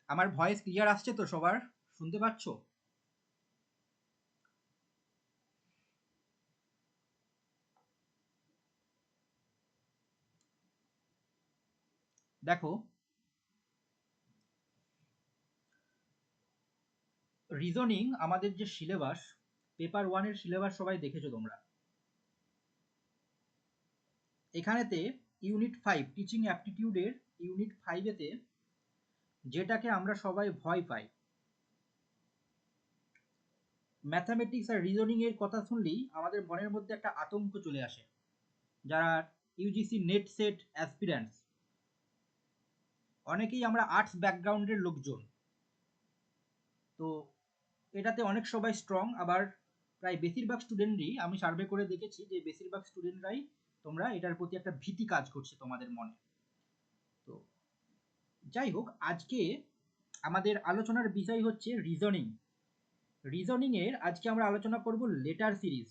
আমার voice clear আসছে তো সবার? শুনতে পাচ্ছ? দেখো, রিজনিং আমাদের যে সিলেবাস, পেপার 1 এর সিলেবাস সবাই দেখেছো তোমরা। এখানেতে ইউনিট 5 টিচিং অ্যাপটিটিউডের ইউনিট 5 এতে যেটাকে আমরা সবাই ভয় পাই, ম্যাথামেটিক্স আর রিজনিং এর কথা শুনলেই আমাদের মনের মধ্যে একটা আতঙ্ক চলে আসে। যারা ইউজিসি নেট সেট অ্যাসপিরেন্টস, অনেকেই আমরা আর্টস ব্যাকগ্রাউন্ডের লোকজন। তো এটাতে অনেক সবাই স্ট্রং, আবার প্রায় বেশিরভাগ স্টুডেন্টই, আমি সার্ভে করে দেখেছি যে বেশিরভাগ স্টুডেন্টরাই তোমরা এটার প্রতি একটা ভীতি কাজ করছে তোমাদের মনে। তো যাই হোক, আজকে আমাদের আলোচনার বিষয় হচ্ছে রিজনিং। রিজনিং এর আজকে আমরা আলোচনা করব লেটার সিরিজ।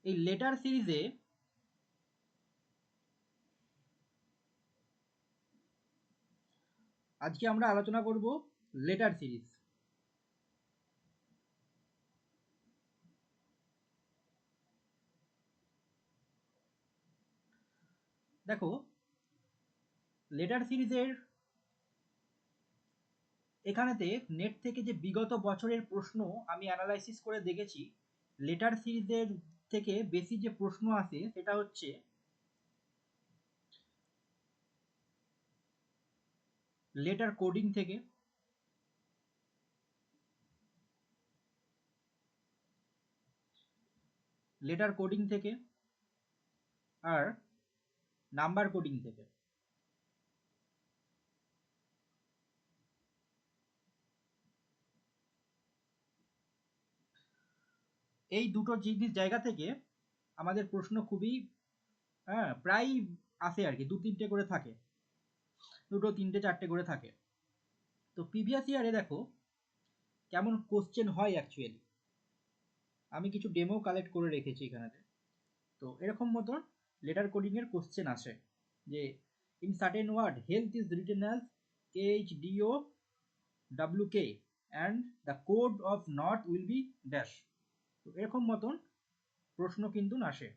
এই লেটার সিরিজে আজকে আমরা আলোচনা করব লেটার সিরিজ। দেখো, লেটার সিরিজের এখানেতে নেট থেকে যে বিগত বছরের প্রশ্ন আমি অ্যানালাইসিস করে দেখেছি, লেটার সিরিজের থেকে বেশি যে প্রশ্ন আসে সেটা হচ্ছে লেটার কোডিং থেকে, লেটার কোডিং থেকে আর নাম্বার কোডিং থেকে। এই দুটো জিনিস জায়গা থেকে আমাদের প্রশ্ন খুবই, হ্যাঁ, প্রায় আসে আর কি, দু তিনটে করে থাকে, দুটো তিনটে চারটে করে থাকে। তো প্রিভিয়াস ইয়ারে দেখো কেমন কোশ্চেন হয় অ্যাকচুয়ালি, আমি কিছু ডেমো কালেক্ট করে রেখেছি এখানে। তো এরকম মতন লেটার কোডিং এর কোশ্চেন আসে যে in certain word health is written as KHDO WK and the code of not will be dash. তো এরকম মতন প্রশ্ন কিন্তু আসে।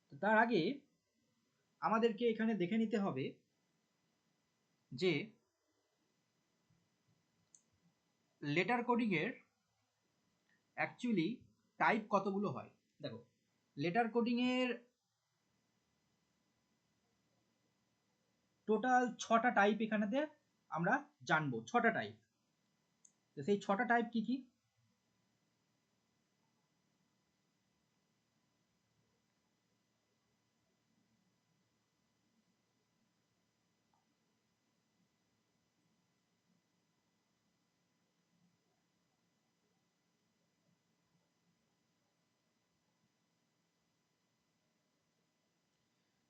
তো তার আগে আমাদেরকে এখানে দেখে নিতে হবে যে লেটার কোডিং এর অ্যাকচুয়ালি টাইপ কতগুলো হয়। দেখো, লেটার কোডিং এর টোটাল 6টা টাইপ এখানেতে আমরা জানবো, 6টা টাইপ। তো সেই 6টা টাইপ কি কি?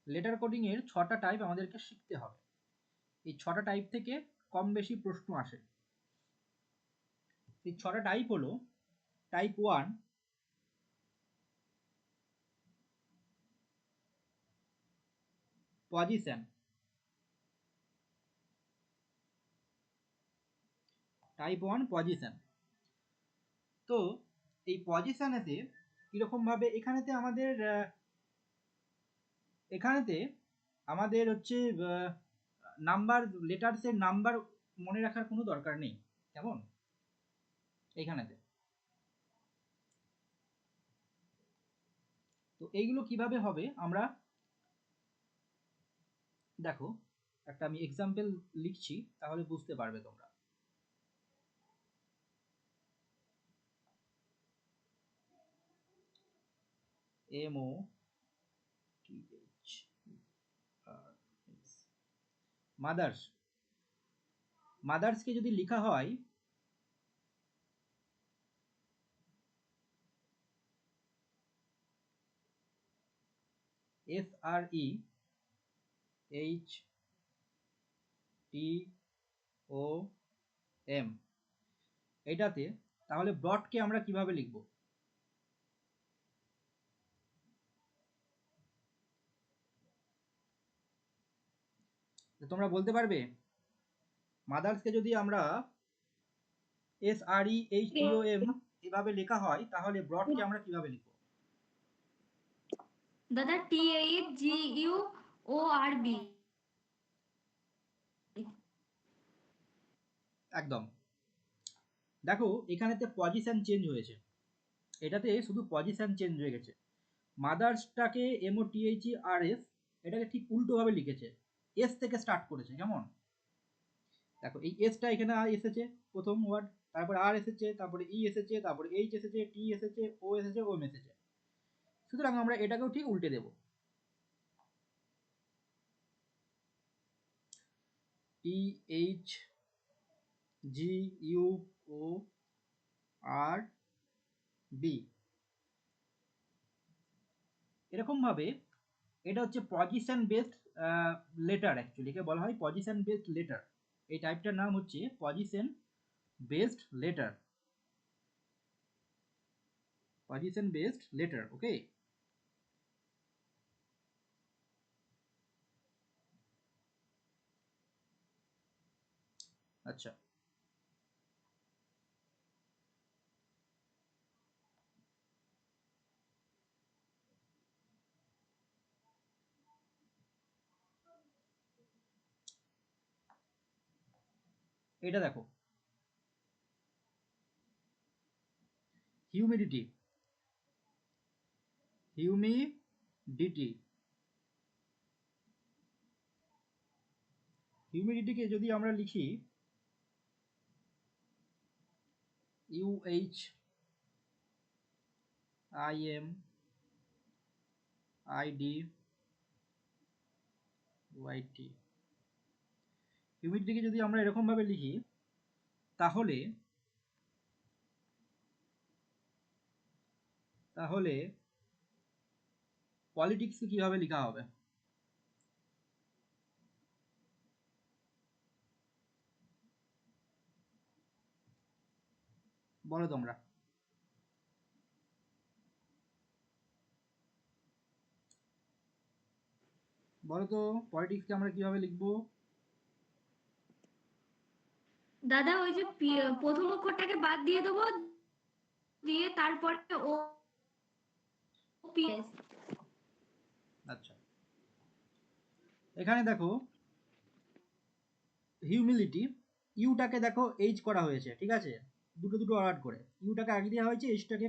লেটার কোডিং এর 6টা টাইপ আমাদেরকে শিখতে হবে। এই 6টা টাইপ থেকে কম বেশি প্রশ্ন আসে। এই 6টা টাইপ হলো: টাইপ 1 পজিশন, টাইপ 1 পজিশন। তো এই পজিশনেতে কিরকম ভাবে এখানেতে আমাদের হচ্ছে নাম্বার, লেটার্সের নাম্বার মনে রাখার কোনো দরকার নেই, কেমন? এইখানেতে তো এইগুলো কিভাবে হবে আমরা দেখো, একটা আমি এক্সাম্পল লিখছি, তাহলে বুঝতে পারবে তোমরা। MOTH, mother's. মাদার্সকে যদি লেখা হয় FREHTOM, এটাতে তাহলে ব্রডকে আমরা কিভাবে লিখব? তোমরা বলতে পারবে মাদার্সকে যদি আমরা SREHTOM এভাবে লেখা হয় তাহলে ব্রডকে আমরা কিভাবে লিখব? দাদা THGUORB। একদম। দেখো এখানেতে পজিশন চেঞ্জ হয়েছে, এটাতে শুধু পজিশন চেঞ্জ হয়ে গেছে। মাদার্সটাকে MOTHERS এটাকে ঠিক উল্টোভাবে লিখেছে, এস থেকে স্টার্ট করেছে। কেমন? দেখো এই এসটা এখানে এসেছে প্রথম ওয়ার্ড, তারপরে আর এসেছে, তারপরে ই এসেছে, তারপরে এইচ এসেছে, টি এসেছে, ও এসেছে, ওম এসেছে। সুতরাং আমরা এটাকেও ঠিক উল্টে দেব। THGUORB এরকম ভাবে। এটা হচ্ছে পজিশন বেসড লেটার, অ্যাকচুয়ালি একে বলা হয় পজিশন বেসড লেটার। এই টাইপটার নাম হচ্ছে position based letter, position based letter. Okay, আচ্ছা। এটা দেখো, হিউমিডিটি, হিউমিডিটি, হিউমিডিটিকে যদি আমরা লিখি UHIMIDYT, হিউমিডিটিকে যদি আমরা এরকম ভাবে লিখি তাহলে তাহলে পলিটিক্সকে কিভাবে লেখা হবে? বলো তোমরা, বলো তো পলিটিক্সকে আমরা কিভাবে লিখবো? দাদা ওই যে প্রথম অক্ষরটাকে বাদ দিয়ে দেবো, দিয়ে তারপরে ও পিএস। আচ্ছা, এখানে দেখো হিউমিলিটি, ইউটাকে দেখো এইচ করা হয়েছে, ঠিক আছে, দুটো দুটো ওয়ার্ড করে। ইউটাকে আগে দেওয়া হয়েছে, এইচটাকে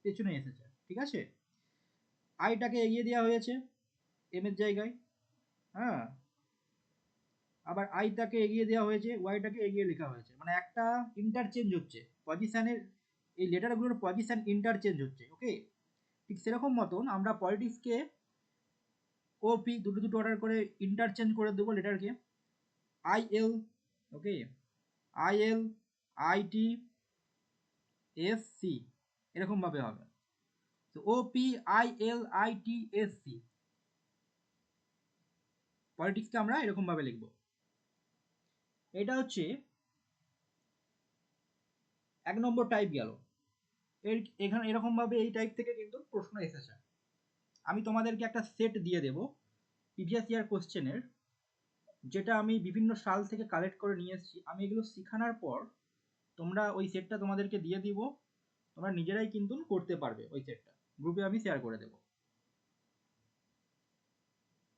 পেছনে এসেছে, ঠিক আছে। আইটাকে এগিয়ে দেওয়া হয়েছে এম এর জায়গায়, হ্যাঁ। আবার আইটাকে এগিয়ে দেওয়া হয়েছে, ওয়াইটাকে এগিয়ে লেখা হয়েছে, মানে একটা ইন্টারচেঞ্জ হচ্ছে পজিশনের, এই লেটারগুলোর পজিশন ইন্টারচেঞ্জ হচ্ছে। ওকে, ঠিক সেরকম মতন আমরা পলিটিক্সকে ওপি দুটো দুটো অর্ডার করে ইন্টারচেঞ্জ করে দেবো লেটারকে। IL, okay, IL, IT, SC এরকম ভাবে হবে। তো OPILITSC পলিটিক্সকে আমরা এরকম ভাবে লিখব। এটা হচ্ছে 1 নম্বর টাইপ গেল। এখানে এরকম ভাবে এই টাইপ থেকে কিন্তু প্রশ্ন এসেছে। আমি তোমাদেরকে একটা সেট দিয়ে দেব প্রিভিয়াস ইয়ার কোশ্চেনের, যেটা আমি বিভিন্ন সাল থেকে কালেক্ট করে নিয়ে এসেছি। আমি এগুলো শেখানোর পর তোমরা ওই সেটটা তোমাদেরকে দিয়ে দিব, তোমরা নিজেরাই কিন্তু করতে পারবে। ওই সেটটা গ্রুপে আমি শেয়ার করে দেব।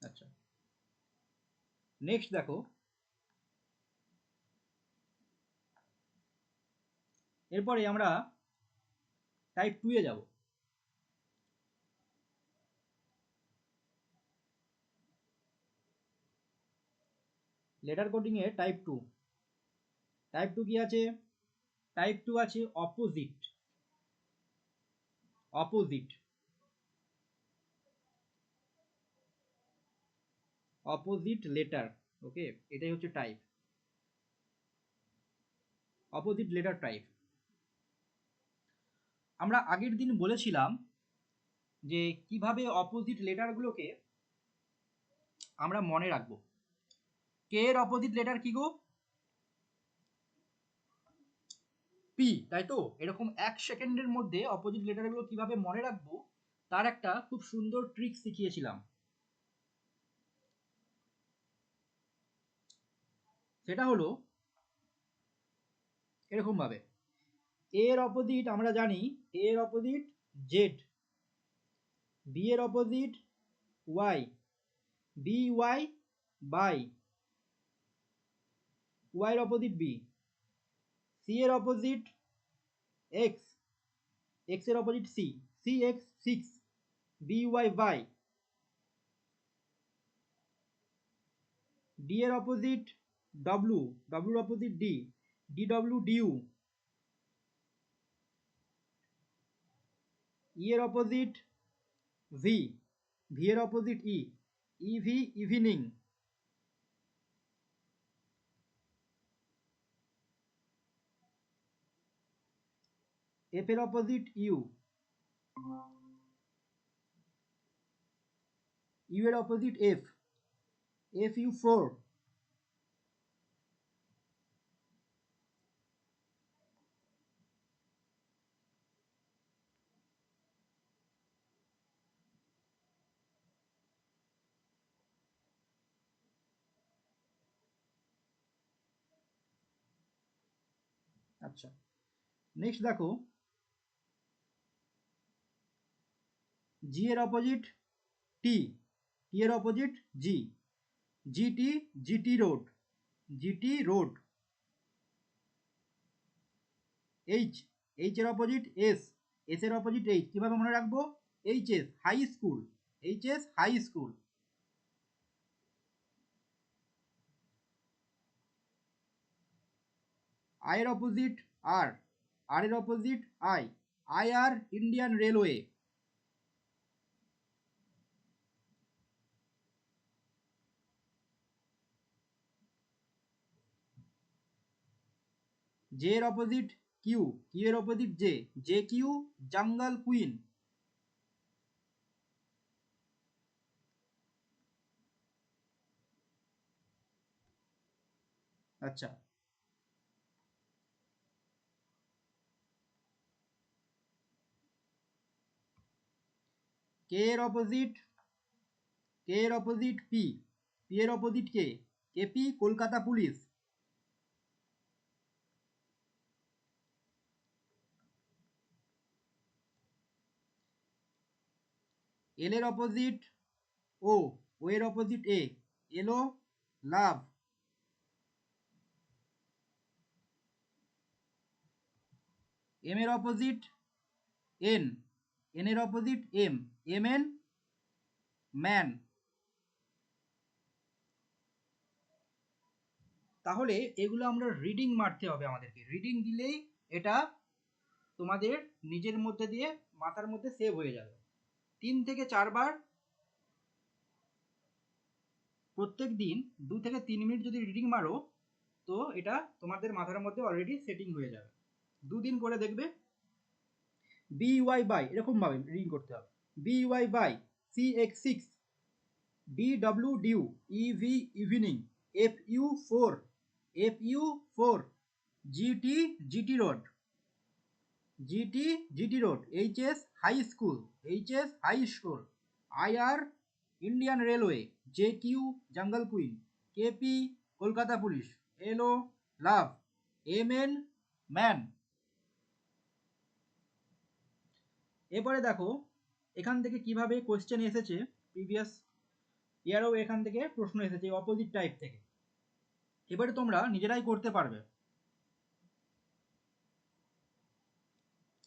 আচ্ছা, নেক্সট দেখো, এরপরে আমরা টাইপ 2 এ যাব। লেটার কোডিং এ টাইপ 2। টাইপ 2 কি আছে? টাইপ 2 আছে অপোজিট, অপোজিট, অপোজিট লেটার। ওকে, এটাই হচ্ছে টাইপ, অপোজিট লেটার টাইপ। আমরা আগের দিন বলেছিলাম যে কিভাবে অপোজিট লেটারগুলোকে আমরা মনে রাখবো। কে এর অপোজিট লেটার কি গো? পি, তাই তো? এরকম 1 সেকেন্ডের মধ্যে অপোজিট লেটারগুলো কিভাবে মনে রাখবো তার একটা খুব সুন্দর ট্রিক শিখিয়েছিলাম। সেটা হলো এরকম ভাবে, এর অপোজিট আমরা জানি, এর অপোজিট জেড, বি এর opposite Y, B Y by, Y এর অপোজিট বি, সি এর অপোজিট এক্স, এক্স এর opposite C, C X six, B Y by, D এর অপোজিট ডব্লু, ডব্লুর opposite D, D W dew, E এর opposite V, V এর opposite E, E V evening, F এর opposite U, U এর opposite F, F U four, আচ্ছা next দেখো, G এর opposite T, টি এর opposite G, G T, G T road, G T road, H, H এর opposite S, S এর opposite H, কিভাবে মনে রাখবো, H S high school, H S high school, I এর অপোজিট আর, আর এর opposite I, I R Indian railway, J এর opposite Q, Q এর opposite J, J Q jungle queen, আচ্ছা K এর opposite, K এর opposite P, P এর opposite K, K P Kolkata police, L এর opposite ও, O এর opposite এ, এলো লাভ, এম এর অপোজিট এন, এন এর opposite M, M N man. তাহলে এগুলো আমরা রিডিং মারতে হবে আমাদেরকে, রিডিং দিলেই এটা তোমাদের নিজের মধ্যে দিয়ে মাথার মধ্যে সেভ হয়ে যাবে। 3 থেকে 4 বার প্রত্যেক দিন 2 থেকে 3 মিনিট যদি রিডিং মারো, তো এটা তোমাদের মাথার মধ্যে অলরেডি সেটিং হয়ে যাবে। 2 দিন করে দেখবে। বি ওয়াই বাই এরকম ভাবে রিডিং করতে হবে, B Y by, C X six, D W dew, E V evening, F U four, F U four, G T G T road, G T G T road, H S high school, H S high school, I R Indian railway, J Q jungle queen, K P Kolkata police, L O love, M N man. এরপরে দেখো এখান থেকে কিভাবে question এসেছে, previous ইয়ারেও এখান থেকে প্রশ্ন এসেছে অপোজিট টাইপ থেকে। এবারে তোমরা নিজেরাই করতে পারবে।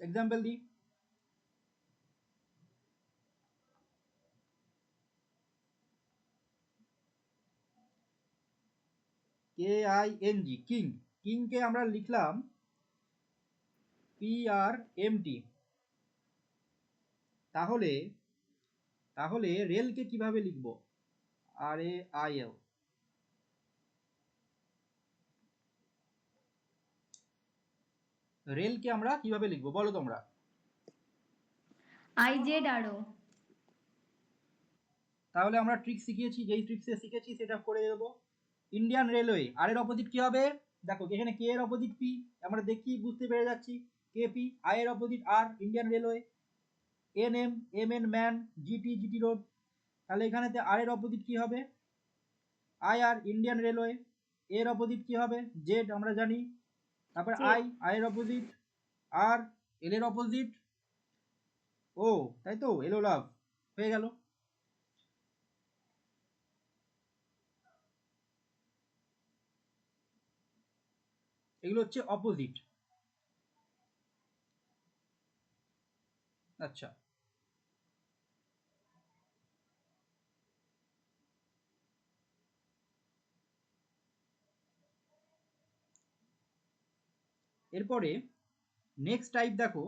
এক্সাম্পল দিই, কে আই এন জি, কিং, কিংকে আমরা লিখলাম পি আর এম টি। তাহলে তাহলে রেলকে কিভাবে লিখব, আর এ আই এল, রেলকে আমরা কিভাবে লিখব বলো তোমরা। IZRO। তাহলে আমরা ট্রিক শিখিয়েছি, যেই ট্রিক্সে শিখেছি সেটা করে দেবো। ইন্ডিয়ান রেলওয়ে, আর এর অপোজিট কি হবে, দেখো এখানে কে এর অপোজিট পি, আমরা দেখি বুঝতে পেরে যাচ্ছি, কে পি, আই এর opposite R Indian railway, N M, M N man, G T G T road, তাহলে এখানেতে আর এর অপোজিট কি হবে, আই আর ইন্ডিয়ান রেলওয়ে, এর অপোজিট কি হবে? জেড আমরা জানি। তারপর Z। আই এর অপোজিট আর, এল এর অপোজিট ও, তাই তো, এলো লাভ, হয়ে গেল। এগুলো হচ্ছে অপোজিট। আচ্ছা, এরপরে নেক্সট টাইপ দেখো,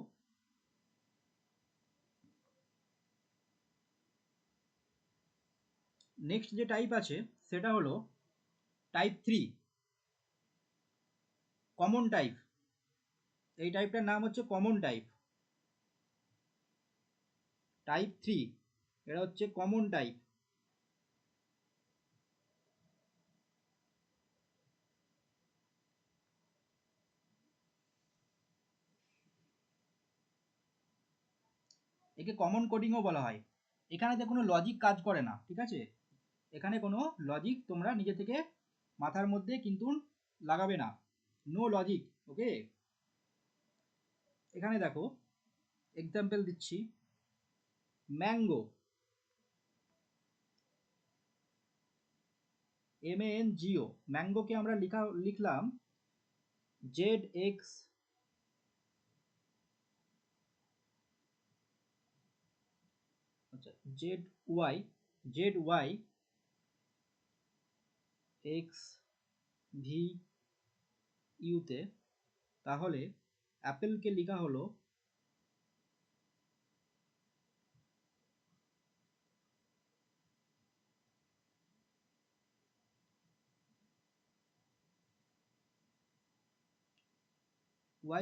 নেক্সট যে টাইপ আছে সেটা হলো টাইপ 3, কমন টাইপ। এই টাইপটার নাম হচ্ছে কমন টাইপ, টাইপ 3, এটা হচ্ছে কমন টাইপ। একে কমন কোডিংও বলা হয়। এখানেতে কোনো লজিক কাজ করে না, ঠিক আছে? এখানে কোনো লজিক তোমরা নিজে থেকে মাথার মধ্যে কিন্তু লাগাবে না, নো লজিক, ওকে? এখানে দেখো এক্সাম্পল দিচ্ছি, ম্যাঙ্গো, MANGO, ম্যাঙ্গোকে আমরা লিখলাম ZX, আচ্ছা ZY XVU তে, তাহলে অ্যাপেলকে লেখা হলো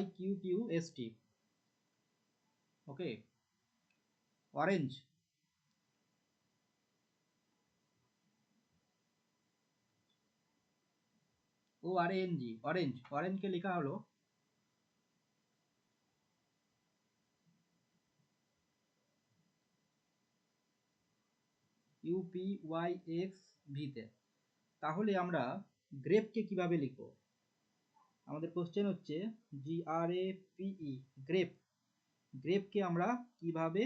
YQQST, ওকে? অরেঞ্জ, ORANG, অরেঞ্জ, অরেঞ্জকে লেখা হলো UPYXV তে। তাহলে আমরা গ্রেপকে কিভাবে লিখবো? আমাদের কোশ্চেন হচ্ছে GRAPE, গ্রেপ, গ্রেপকে আমরা কিভাবে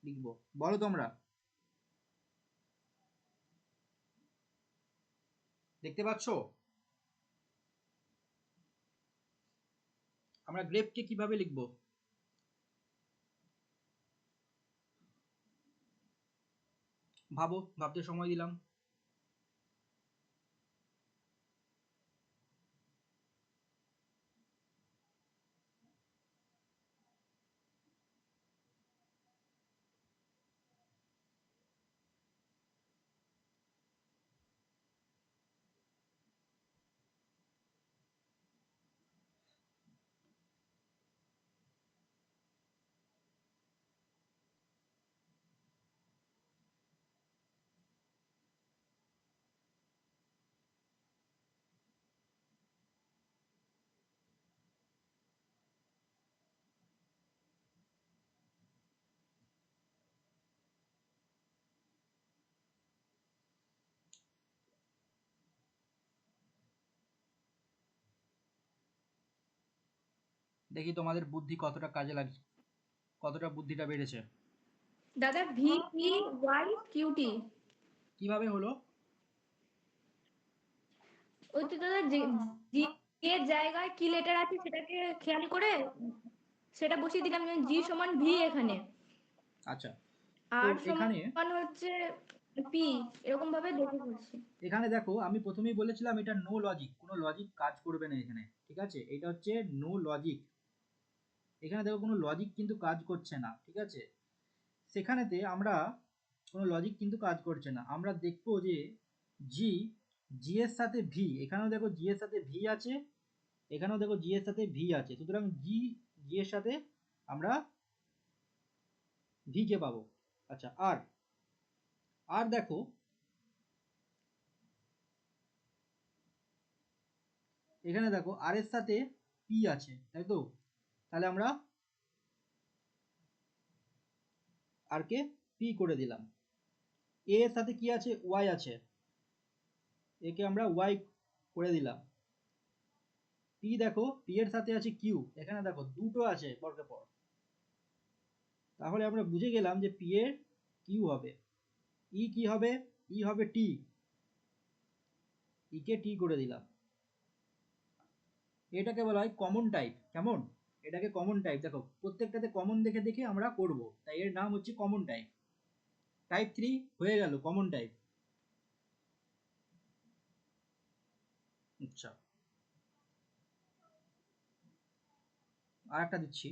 লিখবো বলো তোমরা? দেখতে পাচ্ছ আমরা গ্রেপকে কিভাবে লিখবো? ভাবো, ভাবতে সময় দিলাম। দেখি তোমাদের বুদ্ধি কতটা কাজে লাগছে, কতটা বুদ্ধিটা বেড়েছে। দাদা VPYQT। কিভাবে হলো? ওই তো দাদা, যে জি এর জায়গায় কি লেটার আছে সেটাকে খেয়াল করে সেটা বসিয়ে দিলাম, জি সমান ভি এখানে, আচ্ছা, তো আর এখানে, সমান হচ্ছে পি, এরকম ভাবে দেখে করছি। এখানে দেখো আমি প্রথমেই বলেছিলাম এটা নো লজিক, কোনো লজিক কাজ করবে না এখানে, ঠিক আছে? এটা হচ্ছে নো লজিক। এখানে দেখো কোনো লজিক কিন্তু কাজ করছে না, ঠিক আছে? সেখানেতে আমরা কোনো লজিক কিন্তু কাজ করছে না। আমরা দেখবো যে জি, জি এর সাথে ভি, এখানেও দেখো জি এর সাথে ভি আছে, এখানেও দেখো জি এর সাথে ভি আছে, সুতরাং জি এর সাথে আমরা ভি কে পাবো। আচ্ছা, আর দেখো এখানে দেখো আর এর সাথে পি আছে, তাই তো? তাহলে আমরা আর কে পি করে দিলাম। এ এর সাথে কি আছে? ওয়াই আছে, একে আমরা ওয়াই করে দিলাম। পি দেখো, পি এর সাথে আছে কিউ, এখানে দেখো দুটো আছে পরকে পর, তাহলে আমরা বুঝে গেলাম যে পি এর কিউ হবে। ই কি হবে? ই হবে টি, ই কে টি করে দিলাম। এটাকে বলা হয় কমন টাইপ। কেমন? এটাকে কমন টাইপ। দেখো প্রত্যেকটাতে কমন দেখে দেখে আমরা করব, তাই এর নাম হচ্ছে কমন টাইপ। টাইপ 3 হয়ে গেল কমন টাইপ। আচ্ছা, আর একটা দিচ্ছি।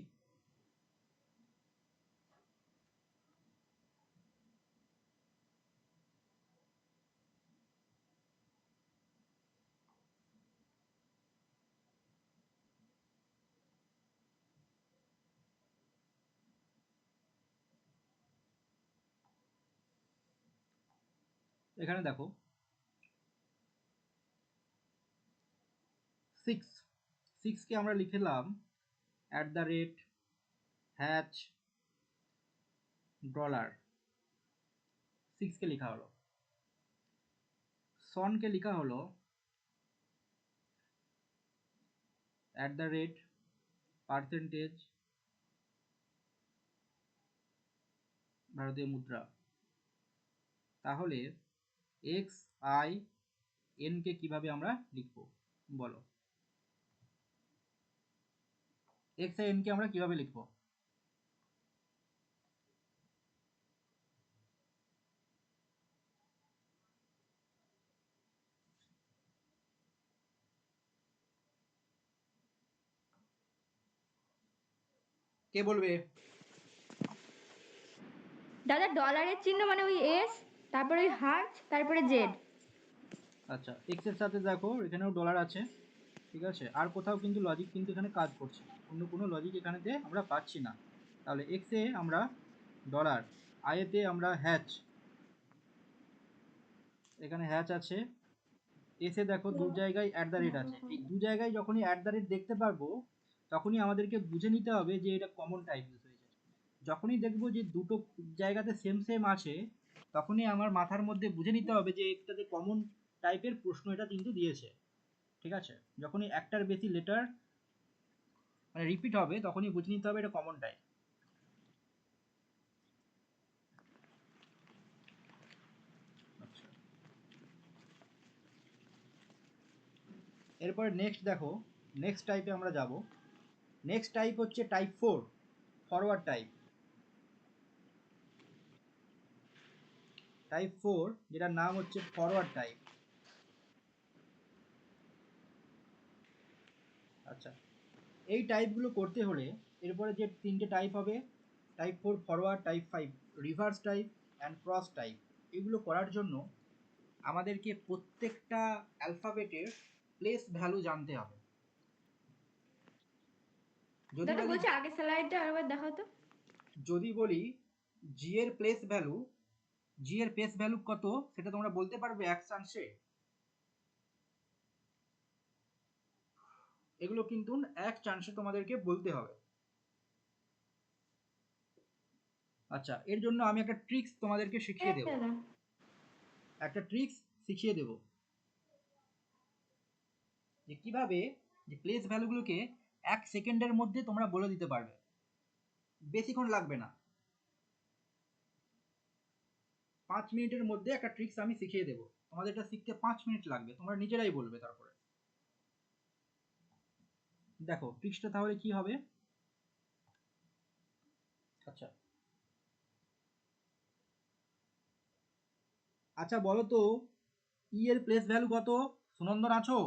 এখানে দেখো 6, 6 কে আমরা লিখলাম @হ্যাচ ডলার, 6 কে লেখা হলো। সন কে লেখা হলো %, ভারতীয় মুদ্রা। তাহলে এক্স আই এন কে কিভাবে আমরা লিখবো বলো? এক্স আই এন কে আমরা কিভাবে লিখবো? কে বলবে? দাদা ডলারের চিহ্ন মানে ওই এস, তারপরে ওই হার্ট, তারপরে জেড। আচ্ছা, এক্স এর সাথে দেখো এখানেও ডলার আছে, ঠিক আছে, আর কোথাও কিন্তু লজিক কিন্তু এখানে কাজ করছে না, অন্য কোনো লজিক এখানেতে আমরা পাচ্ছি না। তাহলে এক্স এ আমরা ডলার, আই এতে আমরা হ্যাচ, এখানে হ্যাচ আছে, এসে দেখো দু জায়গায় আছে। এই দু জায়গায় যখনই দেখতে পারবো তখনই আমাদেরকে বুঝে নিতে হবে যে এটা কমন টাইপ ইউজ হয়েছে। যখনই দেখবো যে দুটো জায়গাতে সেম সেম আছে তখনই আমার মাথার মধ্যে বুঝে নিতে হবে যে এটাতে কমন টাইপের প্রশ্ন এটা কিন্তু দিয়েছে, ঠিক আছে। যখনই একটার বেশি লেটার মানে রিপিট হবে তখনই বুঝে নিতে হবে এটা কমন টাইপ। আচ্ছা, এরপরে নেক্সট দেখো, নেক্সট টাইপে আমরা যাব। নেক্সট টাইপ হচ্ছে টাইপ 4, ফরওয়ার্ড টাইপ। টাইপ 4 যেটার নাম হচ্ছে ফরওয়ার্ড টাইপ। আচ্ছা, এই টাইপগুলো করতে হলে এরপরে যে তিনটে টাইপ হবে, type 4 forward, type 5 reverse type and cross type, এগুলো করার জন্য আমাদেরকে প্রত্যেকটা অ্যালফাবেটের প্লেস ভ্যালু জানতে হবে। যদি দাদা বলি, বলছি আগের স্লাইডটা আরেকবার দেখাও তো। যদি বলি জি এর প্লেস ভ্যালু, জি এর প্লেস ভ্যালু কত সেটা তোমরা বলতে পারবে এক চান্সে? এগুলো কিন্তু এক চান্সে তোমাদেরকে বলতে হবে। আচ্ছা, এর জন্য আমি একটা ট্রিক্স তোমাদেরকে শিখিয়ে হ্যাঁ দেব, দাদা। একটা ট্রিক্স শিখিয়ে দেব যে কিভাবে যে প্লেস ভ্যালুগুলোকে 1 সেকেন্ডের মধ্যে তোমরা বলে দিতে পারবে, বেশিক্ষণ লাগবে না। 5 মিনিটের মধ্যে একটা ট্রিক্স আমি শিখিয়ে দেব, তোমাদের এটা শিখতে 5 মিনিট লাগবে, তোমরা নিজেরাই বলবে তারপরে। দেখো ট্রিক্সটা তাহলে কি হবে। আচ্ছা, আচ্ছা বলো তো ই এর প্লেস ভ্যালু কত? সুনন্দন আছো?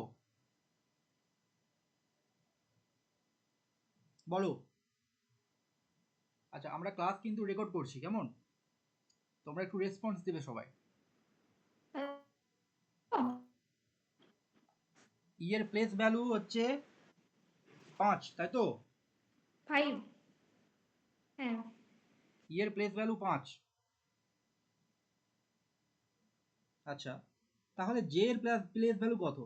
বলো। আচ্ছা, আমরা ক্লাস কিন্তু রেকর্ড করছি, কেমন? তোমরা একটু রেসপন্স দেবে সবাই। ই এর প্লেস ভ্যালু হচ্ছে 5, তাই তো? 5। হ্যাঁ। ই এর প্লেস ভ্যালু 5। আচ্ছা, তাহলে জে এর প্লেস ভ্যালু কত?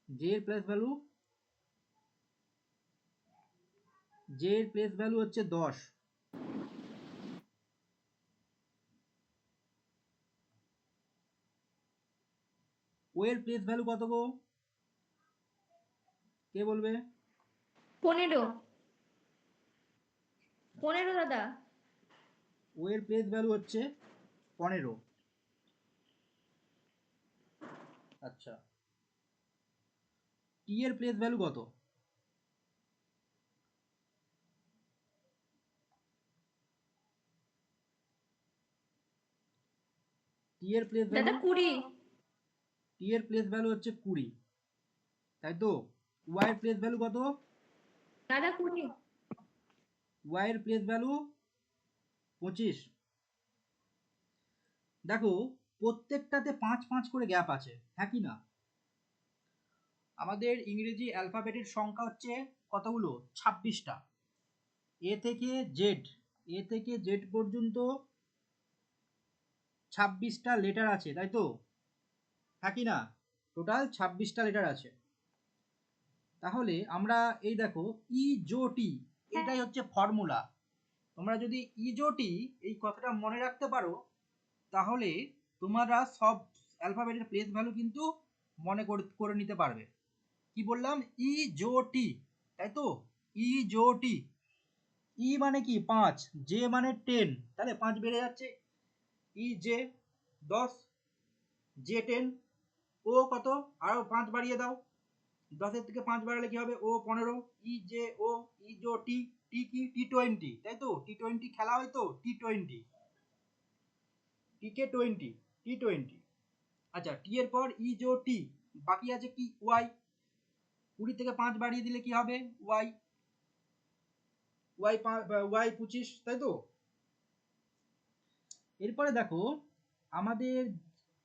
জে এর প্লেস ভ্যালু, জে এর প্লেস ভ্যালু হচ্ছে 10। ও এর প্লেস ভ্যালু কত গো? কে বলবে? 15 15 দাদা। ও এর প্লেস ভ্যালু হচ্ছে 15। আচ্ছা, টি এর প্লেস ভ্যালু কত? টি এর প্লেস ভ্যালু, দাদা 20। টি এর প্লেস ভ্যালু হচ্ছে 20, তাই তো? ওয়াই এর প্লেস ভ্যালু কত? দাদা 20। ওয়াই এর প্লেস ভ্যালু 25। দেখো প্রত্যেকটাতে 5 5 করে গ্যাপ আছে, হ্যাঁ কি না? আমাদের ইংরেজি অ্যালফাবেটের সংখ্যা হচ্ছে কতগুলো? 26টা। এ থেকে জেড, এ থেকে জেড পর্যন্ত 26টা লেটার আছে, তাই তো? হ্যাঁ কি না? টোটাল 26টা লেটার আছে। তাহলে আমরা এই দেখো ইজোটি, এটাই হচ্ছে ফর্মুলা। তোমরা যদি ইজোটি এই কথাটা মনে রাখতে পারো, তাহলে তোমরা সব অ্যালফাবেটের প্লেস ভ্যালু কিন্তু মনে করে নিতে পারবে। কি বললাম? ইজোটি, তাই তো? ইজোটি। ই মানে কি? 5, জে মানে 10, তাহলে 5 বেড়ে যাচ্ছে, ই জে 10, জে 10, ও কত? আরো 5 বাড়িয়ে দাও, 10-এর থেকে 5 বাড়ালে কি হবে? ও 15, ই জে ও, ইজো টি, টি কি? টি20, তাই তো? টি20 খেলা হয় তো, টি20, টিকে 20, টি20। আচ্ছা, টি এর পর ইজো টি, বাকি আছে কি? ওয়াই। 20 থেকে 5 বাড়িয়ে দিলে কি হবে? ওয়াই, ওয়াই ওয়াই 25, তাই তো? এরপরে দেখো আমাদের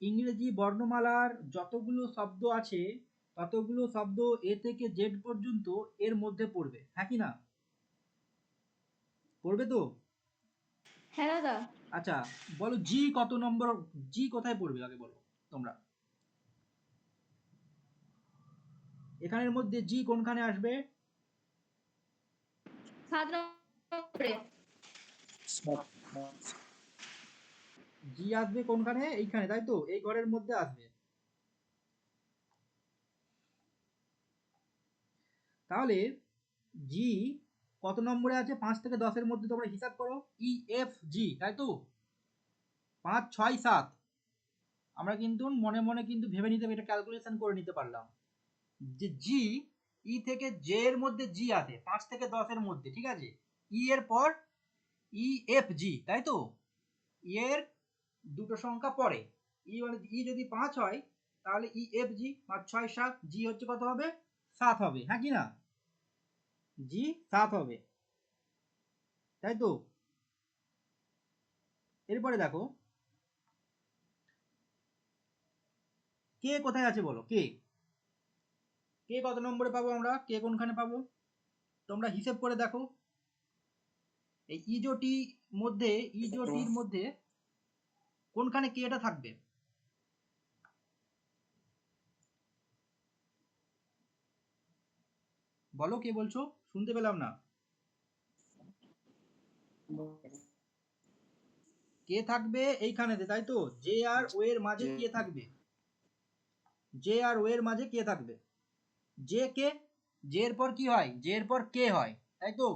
ইংরেজি বর্ণমালার যতগুলো শব্দ আছে, ততগুলো শব্দ এ থেকে জেড পর্যন্ত এর মধ্যে পড়বে, হ্যাঁ কি না? পড়বে তো? হ্যাঁ দাদা। আচ্ছা, বলো জি কত নম্বর? জি কোথায় পড়বে আগে বলো তোমরা। এখানের মধ্যে জি কোনখানে আসবে? 7 নম্বরে। জি আসবে কোনখানে? এইখানে, তাই তো? এই ঘরের মধ্যে আসবে। তাহলে জি কত নম্বরে আছে? 5 থেকে 10-এর মধ্যে তোমরা হিসাব করো। ই এফ জি, তাই তো? 5 6 7। আমরা কিন্তু মনে মনে কিন্তু ভেবে নিতে, এটা ক্যালকুলেশন করে নিতে পারলাম যে জি, ই থেকে জে এর মধ্যে জি আছে 5 থেকে 10-এর মধ্যে, ঠিক আছে? ই এর পর ই এফ জি, তাই তো? ই এর দুটো সংখ্যা পরে, ই মানে ই যদি 5 হয়, তাহলে ই এফ জি 5 6 7, জি হচ্ছে কত হবে? 7 হবে, হ্যাঁ কি না? জি 7 হবে, তাই তো? এরপরে দেখো কে কোথায় আছে বলো। কে, কে কত নম্বরে পাবো আমরা? কে কোনখানে পাবো? তোমরা হিসেব করে দেখো। এই ইজোটি মধ্যে, ইজোটির মধ্যে কোনখানে কে এটা থাকবে? বলো, কে বলছো? শুনতে পেলাম না। কে থাকবে এইখানেতে, তাই তো? জে আর ও এর মাঝে কে থাকবে? জে আর ও এর মাঝে কে থাকবে? জে কে, জে এর পর কি হয়? জে এর পর কে হয়, তাই তো?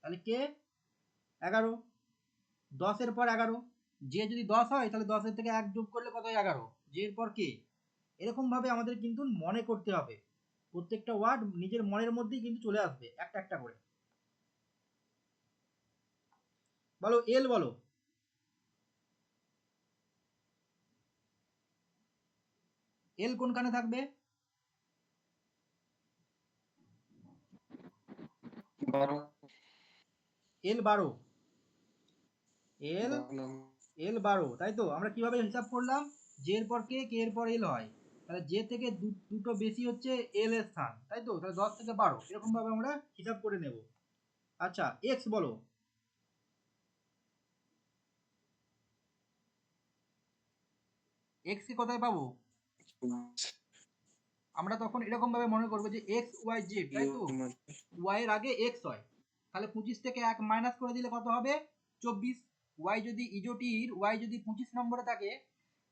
তাহলে কে 11, 10-এর পর 11, জে যদি 10 হয় তাহলে 10-এর থেকে 1 যোগ করলে কত হয়? 11, জে এর পর কে। এরকম ভাবে আমাদের কিন্তু মনে করতে হবে, প্রত্যেকটা ওয়ার্ড নিজের মনের মধ্যেই কিন্তু চলে আসবে একটা একটা করে। বলো এল, বলো এল কোনখানে থাকবে? এল 12, এল এল 12, তাই তো? আমরা কিভাবে হিসাব করলাম? জে এর পর কে, কে এর পর এল হয়, তাহলে জে থেকে দুটো বেশি হচ্ছে এল এর স্থান, তাই তো? তাহলে 10 থেকে 12 এরকম ভাবে আমরা হিসাব করে নেব। আচ্ছা, এক্স বলো। এক্স কে কোথায় পাবো? আমরা তখন এরকম ভাবে মনে করবো যে এক্স ওয়াই জেড, তাই তো? ওয়াই এর আগে এক্স হয়, তাহলে 25 থেকে 1 মাইনাস করে দিলে কত হবে? 24। ওয়াই যদি ইজোটির ওয়াই যদি 25 নম্বরে থাকে,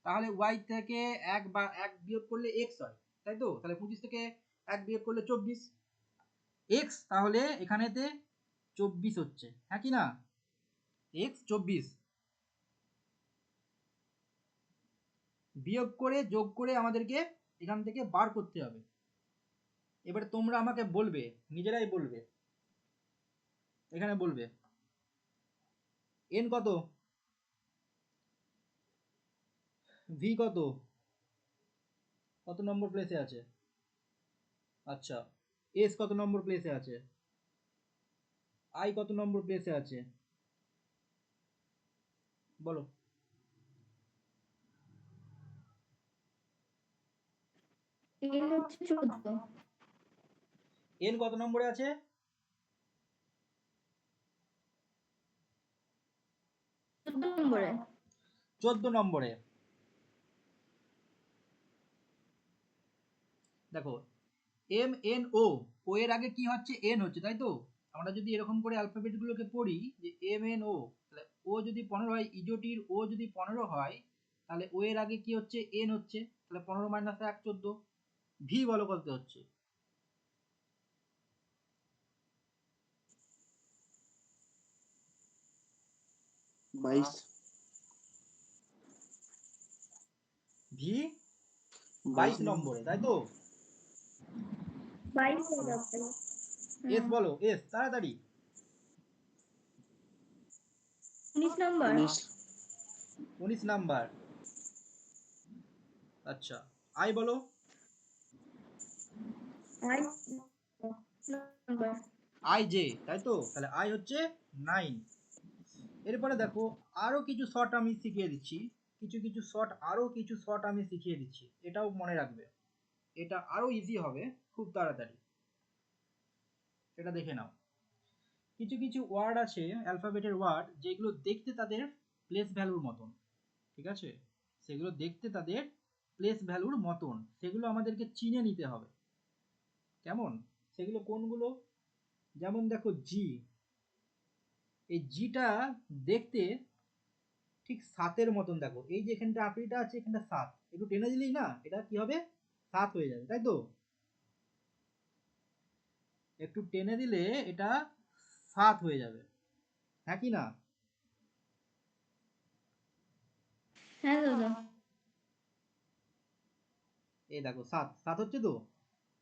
তাহলে ওয়াই থেকে এক বা এক বিয়োগ করলে এক্স হয়, তাই তো? তাহলে 25 থেকে এক বিয়োগ করলে 24 এক্স, তাহলে এখানেতে 24 হচ্ছে, হ্যাঁ কি না? এক্স 24 বিয়োগ করে যোগ করে আমাদেরকে এখান থেকে বার করতে হবে। এবারে তোমরা আমাকে বলবে, নিজেরাই বলবে, এখানে বলবে এন কত, ভি কত, কত নম্বর প্লেসে আছে, আচ্ছা এস কত নম্বর প্লেসে আছে, আই কত নম্বর প্লেসে আছে, বলো। এন হচ্ছে 14। এন কত নম্বরে আছে, 14 নম্বরে। 14 নম্বরে। দেখো এম এন ও, ও এর আগে কি হচ্ছে, এন হচ্ছে, তাই তো? আমরা যদি এরকম করে অ্যালফাবেট গুলোকে পড়ি যে এম এন ও, তাহলে ও যদি 15 হয়, ইজোটির ও যদি 15 হয়, তাহলে ও এর আগে কি হচ্ছে, এন হচ্ছে, তাহলে 15 মাইনাস 1 14। ভি বলো কত হচ্ছে, বাইশ। ভি 22 নম্বরে, তাই তো? 22 হয়ে যাবে। এস বলো, এস তাড়াতাড়ি। 19 নম্বর। 19 নাম্বার। আচ্ছা আই বলো, আই নম্বর। আই জে, তাই তো? তাহলে আই হচ্ছে 9। এরপরে দেখো আরো কিছু শর্ট আমি শিখিয়ে দিচ্ছি, কিছু শর্ট আমি শিখিয়ে দিচ্ছি, এটাও মনে রাখবে, এটা আরো ইজি হবে খুব তাড়াতাড়ি, এটা দেখে নাও। কিছু কিছু ওয়ার্ড আছে অ্যালফাবেটের ওয়ার্ড, যেগুলো দেখতে তাদের প্লেস ভ্যালুর মতন, ঠিক আছে? সেগুলো দেখতে তাদের প্লেস ভ্যালুর মতন, সেগুলো আমাদেরকে চিনে নিতে হবে। কেমন? সেগুলো কোনগুলো? যেমন দেখো জি, এই জিটা দেখতে ঠিক 7-এর মতন, দেখো এই যে এখানটা আপনিটা আছে, এখানটা 7, একটু টেনে দিলেই না এটা কি হবে, 7 হয়ে যাবে, তাই তো? একটু টেনে দিলে এটা 7 হয়ে যাবে, হ্যাঁ কি না? হ্যাঁ দাদা। এই দেখো 7 7 হচ্ছে তো,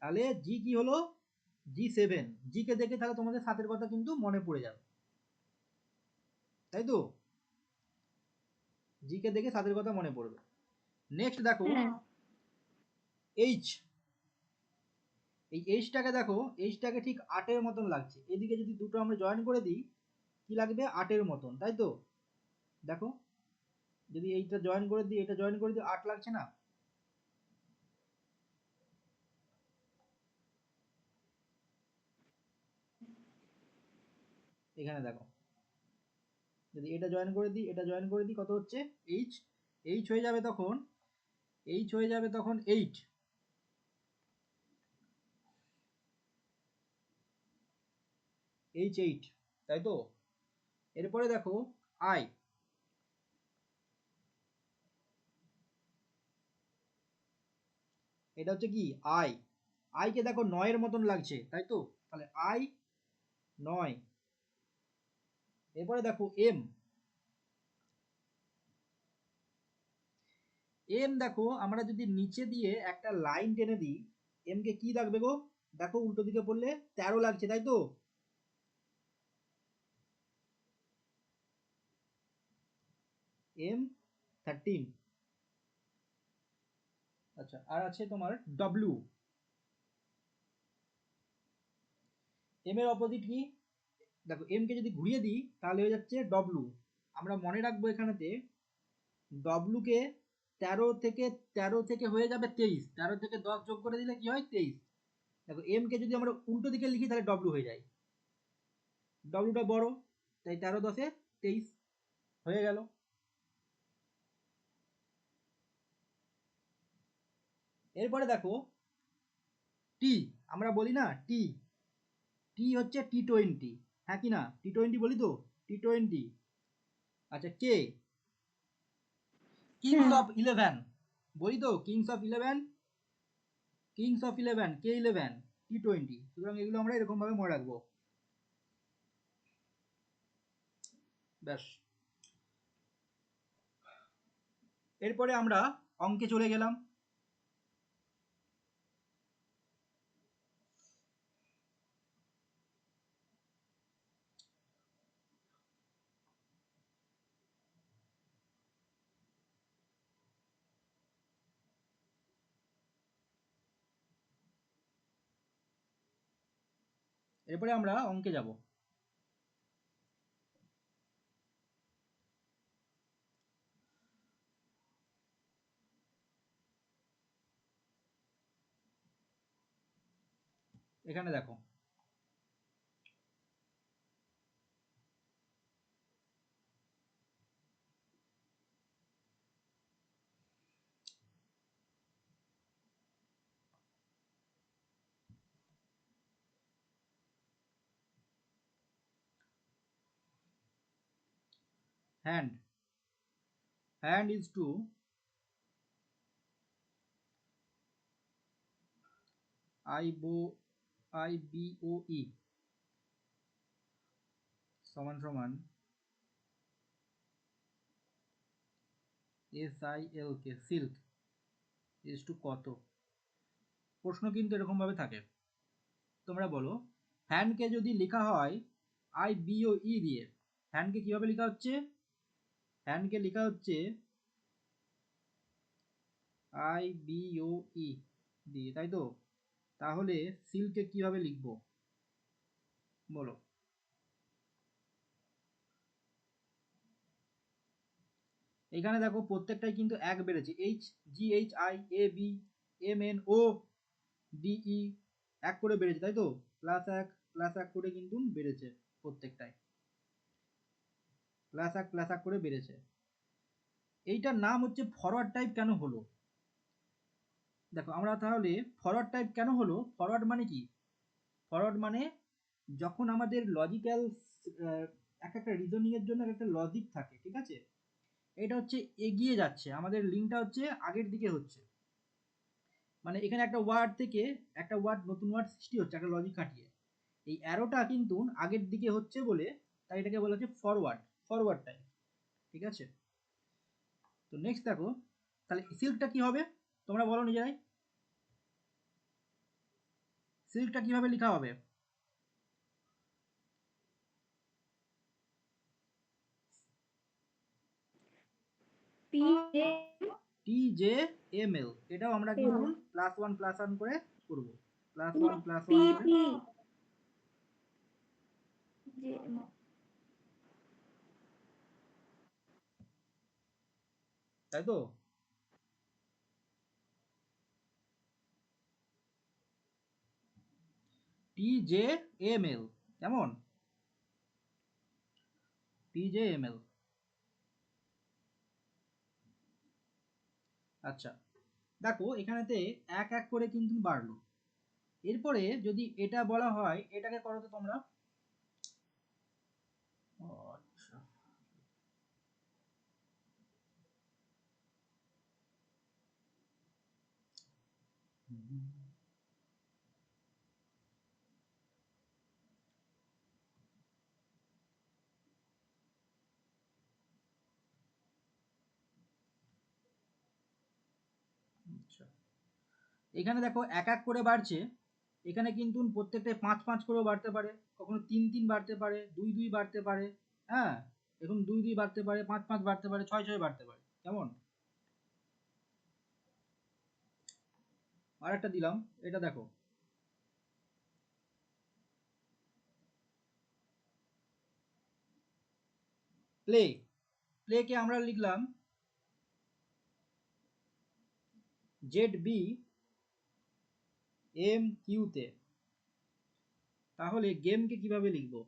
তাহলে জি কি হলো, জি7। জি কে দেখে তাহলে তোমাদের 7-এর কথা কিন্তু মনে পড়ে যাবে, তাই তো? জি কে দেখে 7-এর কথা মনে পড়বে। নেক্সট দেখো হ্যাঁ। এইচ, এই এইচটাকে দেখো, এইচটাকে ঠিক 8-এর মতন লাগছে, এদিকে যদি দুটো আমরা জয়েন করে দিই কি লাগবে, 8-এর মতন, তাই তো? দেখো যদি এইটা জয়েন করে দিই, এটা জয়েন করে দিই, 8 লাগছে না? এখানে দেখো যদি এটা জয়েন করে দিই, এটা জয়েন করে দিই, কত হচ্ছে, এইচ। এইচ হয়ে যাবে তখন, এইচ হয়ে যাবে তখন 8, এইচ 8, তাই তো? এরপরে দেখো আই, এটা হচ্ছে কি, আই। আই কে দেখো 9-এর মতন লাগছে, তাই তো? তাহলে আই 9। এরপরে দেখো এম, এম দেখো আমরা যদি নিচে দিয়ে একটা লাইন টেনে দিই, এম কে কি লাগবে গো, দেখো উল্টো দিকে পড়লে 13 লাগছে, তাই তো? এম 13। আচ্ছা আর আছে তোমার ডব্লিউ, এম এর অপোজিট কি, দেখো এম কে যদি ঘুরিয়ে দিই তাহলে হয়ে যাচ্ছে ডব্লু। আমরা মনে রাখবো এখানেতে ডব্লু কে 13 থেকে হয়ে যাবে 23, 13 থেকে 10 যোগ করে দিলে কি হয়, 23। দেখো এম কে যদি আমরা উল্টো দিকে লিখি তাহলে ডব্লু হয়ে যায়, ডব্লুটা বড়, তাই 13 10 23 হয়ে গেল। এরপরে দেখো টি, আমরা বলি না টি, টি হচ্ছে T20, হ্যাঁ কি না? T20 বলি তো, T20। আচ্ছা কে, কিংস অফ 11 বলি তো, Kings of 11, Kings of 11, K11, T20। সুতরাং এগুলো আমরা এরকম ভাবে মনে রাখবো। ব্যাস, এরপরে আমরা অঙ্কে চলে গেলাম। এরপরে আমরা অঙ্কে যাব। এখানে দেখো, hand, hand is to IBOE সমান সমান SILK, সিল্ক ইজ টু কত। প্রশ্ন কিন্তু এরকম ভাবে থাকে। তোমরা বলো, হ্যান্ডকে যদি লেখা হয় IBOE দিয়ে, হ্যান্ডকে কিভাবে লেখা হচ্ছে? হ্যান্ডকে লেখা হচ্ছে IBOE দিয়ে, তাই তো? তাহলে সিল্ককে কিভাবে লিখবো বলো? এখানে দেখো প্রত্যেকটাই কিন্তু এক বেড়েছে, HGHIABMNODE এক করে বেড়েছে, তাই তো? প্লাস এক করে কিন্তু বেড়েছে, প্রত্যেকটাই প্লাস এক করে বেড়েছে। এইটার নাম হচ্ছে ফরওয়ার্ড টাইপ। কেন হলো দেখো, আমরা তাহলে ফরওয়ার্ড টাইপ কেন হলো? ফরওয়ার্ড মানে কি? ফরওয়ার্ড মানে যখন আমাদের লজিক্যাল এক একটা রিজনিং এর জন্য একটা লজিক থাকে, ঠিক আছে? এটা হচ্ছে এগিয়ে যাচ্ছে, আমাদের লিঙ্কটা হচ্ছে আগের দিকে হচ্ছে। মানে এখানে একটা ওয়ার্ড থেকে একটা ওয়ার্ড, নতুন ওয়ার্ড সৃষ্টি হচ্ছে একটা লজিক খাটিয়ে। এই অ্যারোটা কিন্তু আগের দিকে হচ্ছে বলে তাই এটাকে বলা হচ্ছে ফরওয়ার্ড, ফরওয়ার্ড টাইপ, ঠিক আছে? তো নেক্সট দেখো, তাহলে সিল্কটা কি হবে তোমরা বলো নিজেরাই। সিল্কটা কিভাবে লেখা হবে? TJML, এটাও আমরা কিন্তু +1 করে করব, +1 করে, তাই তো? TJML কেমন? TJML। আচ্ছা, দেখো এখানেতে এক এক করে কিন্তু বাড়লো। এরপরে যদি এটা বলা হয়, এটাকে করো তো তোমরা। আচ্ছা, আচ্ছা, এখানে দেখো এক এক করে বাড়ছে। এখানে কিন্তু প্রত্যেকটাই 5 5 করেও বাড়তে পারে, কখনো 3 3 বাড়তে পারে, 2 2 বাড়তে পারে। হ্যাঁ, এখন 2 2 বাড়তে পারে, 5 5 বাড়তে পারে, 6 6 বাড়তে পারে। কেমন? আর একটা দিলাম, এটা দেখো, প্লে। প্লেকে আমরা লিখলাম ZBMQ তে। তাহলে গেমকে কিভাবে লিখবো?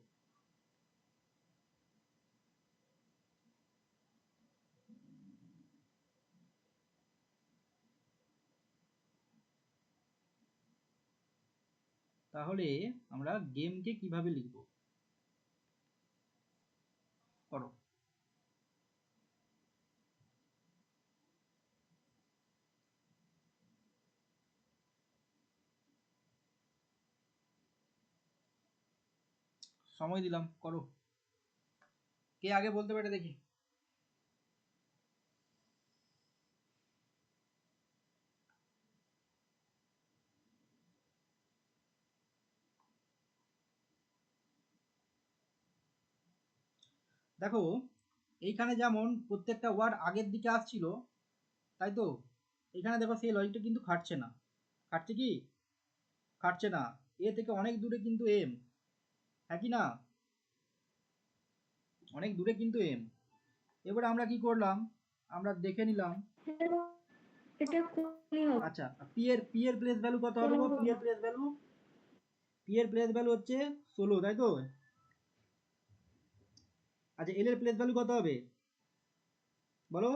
তাহলে আমরা গেমকে কিভাবে লিখবো করো? সময় দিলাম, করো। কে আগে বলতে পারে দেখি? দেখো এইখানে যেমন প্রত্যেকটা ওয়ার্ড আগের দিকে আসছিল, তাই তো এখানে দেখো সেই লজিকটা কিন্তু খাটছে না। খাটছে কি? খাটছে না। এ থেকে অনেক দূরে কিন্তু এম, হ্যাঁ কি না? অনেক দূরে কিন্তু এম। এবারে আমরা কি করলাম, আমরা দেখে নিলাম। এটা কোনই হবে? আচ্ছা, পি এর প্লেস ভ্যালু কত হবে গো? পি এর প্লেস ভ্যালু, পি এর প্লেস ভ্যালু হচ্ছে 16, তাই তো? আচ্ছা, এল এর প্লেস ভ্যালু কত হবে বলো?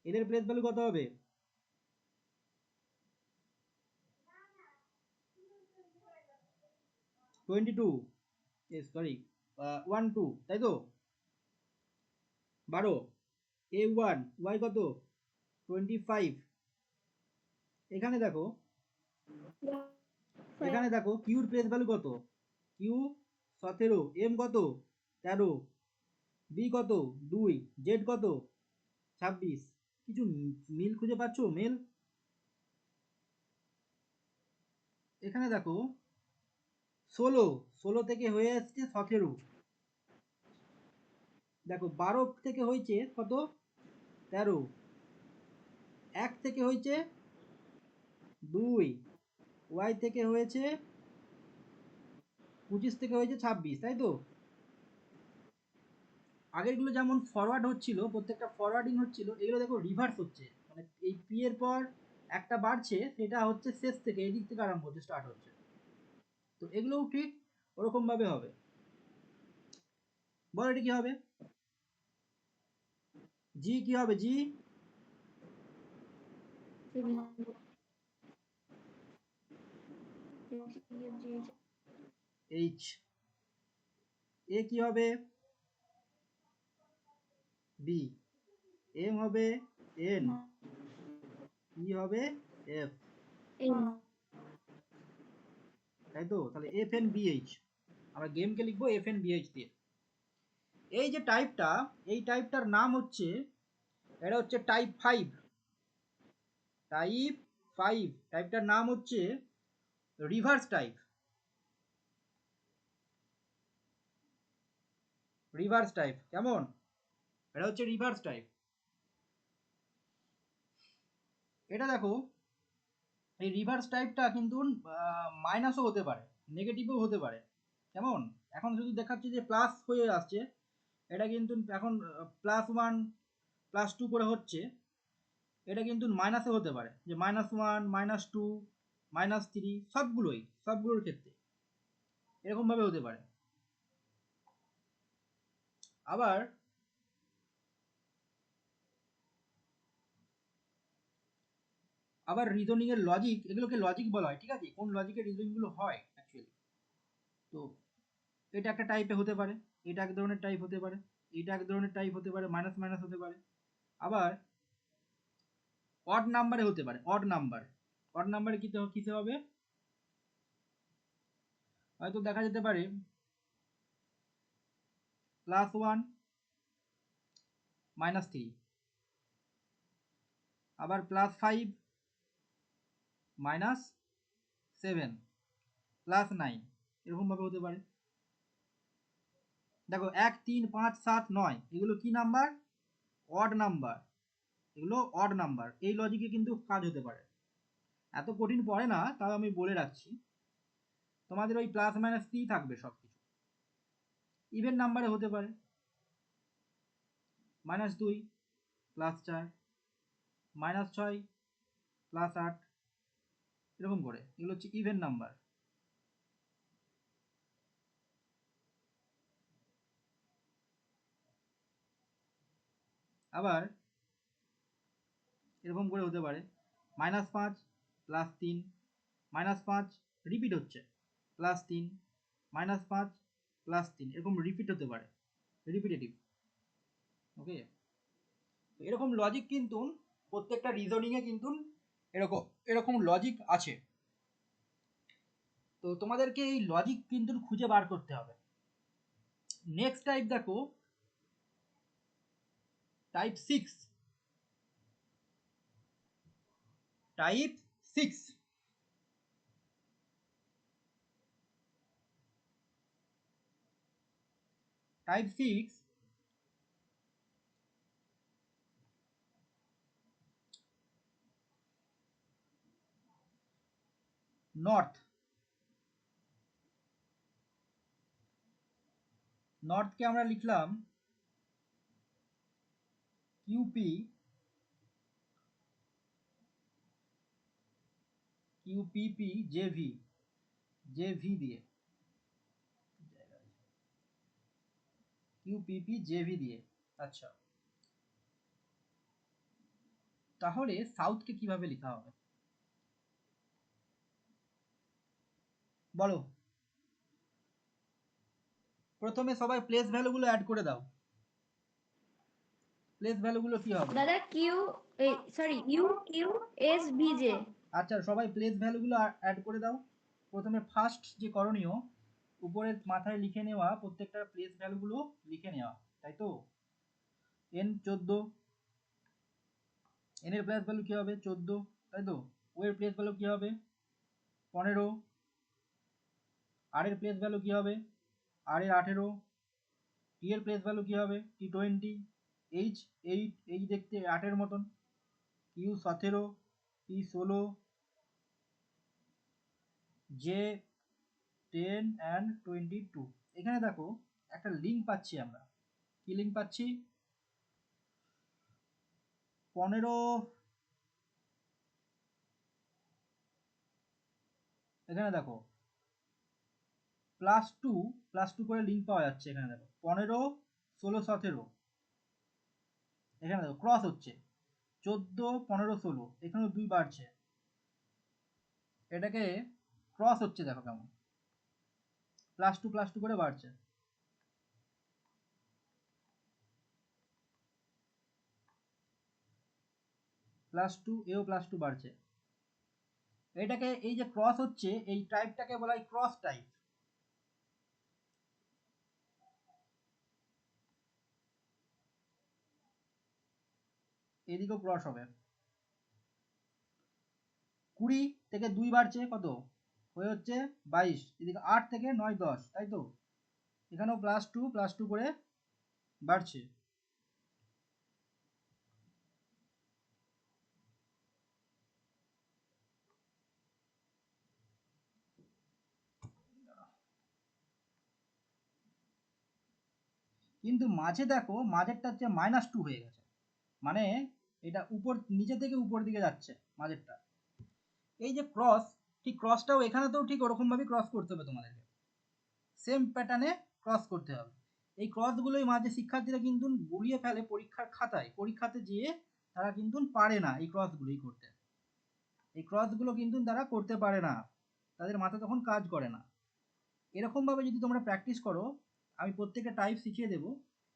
এল এর প্লেস ভ্যালু কত হবে? 22, সরি 12, তাই তো? 12। এ ওয়ান ওয়াই কত? 25। এখানে দেখো, এখানে দেখো কিউর প্লেস ভ্যালু কত? কিউ 17, এম কত? 13, বি কত? 2, জেড কত? 26। কিছু মিল খুঁজে পাচ্ছো? মেল এখানে দেখো 16, 16 থেকে হয়ে আসছে 17। দেখো 12 থেকে হয়েছে কত? 13। 1 থেকে হয়েছে 2, ওয়াই থেকে হয়েছে 25 থেকে হয়েছে 26, তাই তো? আগেরগুলো যেমন ফরওয়ার্ড হচ্ছিল, প্রত্যেকটা ফরওয়ার্ডিং হচ্ছিল, এগুলো দেখো রিভার্স হচ্ছে। মানে এই পি এর পর একটা বাড়ছে, সেটা হচ্ছে শেষ থেকে, এই দিক থেকে আরম্ভ হচ্ছে, স্টার্ট হচ্ছে। তো এগুলোও ঠিক ওরকম ভাবে হবে। বল এটা কি হবে? জি কি হবে? G H. এ কি হবে? বি। এম হবে এন। ই হবে এফ, তাই তো? তাহলে এফ এন বি এইচ, আমরা গেমকে লিখবো এফ এন বি এইচ দিয়ে। এই যে টাইপটা, এই টাইপটার নাম হচ্ছে, এটা হচ্ছে টাইপ 5। টাইপ 5, টাইপটার নাম হচ্ছে রিভার্স টাইপ। রিভার্স টাইপ কেমন? এটা হচ্ছে রিভার্স টাইপ। এটা দেখো, এই রিভার্স টাইপটা কিন্তু মাইনাসও হতে পারে, নেগেটিভও হতে পারে। কেমন? এখন শুধু দেখাচ্ছে যে প্লাস হয়ে আসছে, এটা কিন্তু এখন +1 +2 করে হচ্ছে। এটা কিন্তু মাইনাসও হতে পারে, যে -1 -2 -3, সবগুলোর ক্ষেত্রে এরকম ভাবে হতে পারে। আবার আবার রিজনিং এর লজিক, এগুলোকে লজিক বলা হয়, ঠিক আছে? কোন লজিকের রিজনিং গুলো হয় অ্যাকচুয়ালি। তো এটা একটা টাইপে হতে পারে, এটা এক ধরনের টাইপ হতে পারে, এটা এক ধরনের টাইপ হতে পারে, মাইনাস মাইনাস হতে পারে। আবার অড নাম্বারে হতে পারে, অড নাম্বার। অড নাম্বারে কিসে হবে? হয়তো দেখা যেতে পারে +1 -3, আবার +5 -7 +9, এরকম ভাবে হতে পারে। দেখো 1 3 5 7 9 এগুলো কি নাম্বার? Odd number. এগুলো অড নাম্বার, এই লজিকে কিন্তু কাজ হতে পারে। এত কঠিন পড়ে না, তাও আমি বলে রাখছি। তোমাদের ওই প্লাস মাইনাস কি থাকবে সব কিছু। ইভেন নাম্বারে হতে পারে -2 +4 -6 +8, এরকম করে, এগুলো হচ্ছে ইভেন নাম্বার। আবার এরকম করে হতে পারে -5 +3 -5, রিপিট হচ্ছে, +3 -5 +3, এরকম রিপিট হতে পারে, রিপিটেটিভ। ওকে, এরকম লজিক কিন্তু প্রত্যেকটা রিজনিং এ কিন্তু এরকম এরকম লজিক আছে। তো তোমাদেরকে এই লজিক কিন্তু খুঁজে বার করতে হবে। নেক্সট টাইপ দেখো, টাইপ 6। Type 6 type 6 north. নর্থকে আমরা লিখলাম কিউপি, কিউপিপি জেভি, জেভি দিয়ে, কিউপিপি জেভি দিয়ে। আচ্ছা, তাহলে সাউথকে কিভাবে লেখা হবে বলো? প্রথমে সবাই প্লেস ভ্যালুগুলো অ্যাড করে দাও। প্লেস ভ্যালুগুলো কি হবে? দাদা Q, sorry, U Q S V J. আচ্ছা, সবাই প্লেস ভ্যালুগুলো অ্যাড করে দাও। প্রথমে ফার্স্ট যে করণীয়, উপরের মাথায় লিখে নেওয়া প্রত্যেকটা প্লেস ভ্যালুগুলো লিখে নেওয়া, তাই তো? এন 14, এন এর প্লেস ভ্যালু কি হবে? 14, তাই তো? ও এর প্লেস ভ্যালু কি হবে? 15। আর এর প্লেস ভ্যালু কি হবে? আর এর 18। টি এর প্লেস ভ্যালু কি হবে? টি 20। এইচ 8, এইচ দেখতে 8 এর মতন। Q 17, P 16, J 10 and 22। এখানে দেখো একটা লিঙ্ক পাচ্ছি আমরা। কি লিঙ্ক পাচ্ছি? 15, এখানে দেখো +2 করে লিঙ্ক পাওয়া যাচ্ছে। এখানে দেখো 15, 16, 17, এখানে দেখো ক্রস হচ্ছে 14, 15, 16, এখানেও 2 বাড়ছে। এটাকে ক্রস হচ্ছে, দেখো কেমন +2 করে বাড়ছে। +2, এও +2 বাড়ছে। এটাকে, এই যে ক্রস হচ্ছে, এই টাইপটাকে বলা হয় ক্রস টাইপ। এদিকেও ক্রস হবে। 20 থেকে 2 বাড়ছে, কত হয়ে হচ্ছে 22। এদিকে 8 থেকে 9, 10, তাই তো? এখানেও +2 করে বাড়ছে। কিন্তু মাঝে দেখো, মাঝেরটা হচ্ছে -2 হয়ে গেছে, মানে এটা উপর, নিচে থেকে উপর দিকে যাচ্ছে মাঝেরটা। এই যে ক্রস, ঠিক ক্রসটাও এখানেতেও ঠিক ওরকম ভাবে ক্রস করতে হবে তোমাদেরকে, সেম প্যাটার্নে ক্রস করতে হবে। এই ক্রসগুলোই মাঝে শিক্ষার্থীরা কিন্তু গুলিয়ে ফেলে পরীক্ষার খাতায়, পরীক্ষাতে যেয়ে তারা কিন্তু পারে না এই ক্রসগুলোই করতে। এই ক্রসগুলো কিন্তু তারা করতে পারে না, তাদের মাথা তখন কাজ করে না। এরকমভাবে যদি তোমরা প্র্যাকটিস করো, আমি প্রত্যেকটা টাইপ শিখিয়ে দেবো,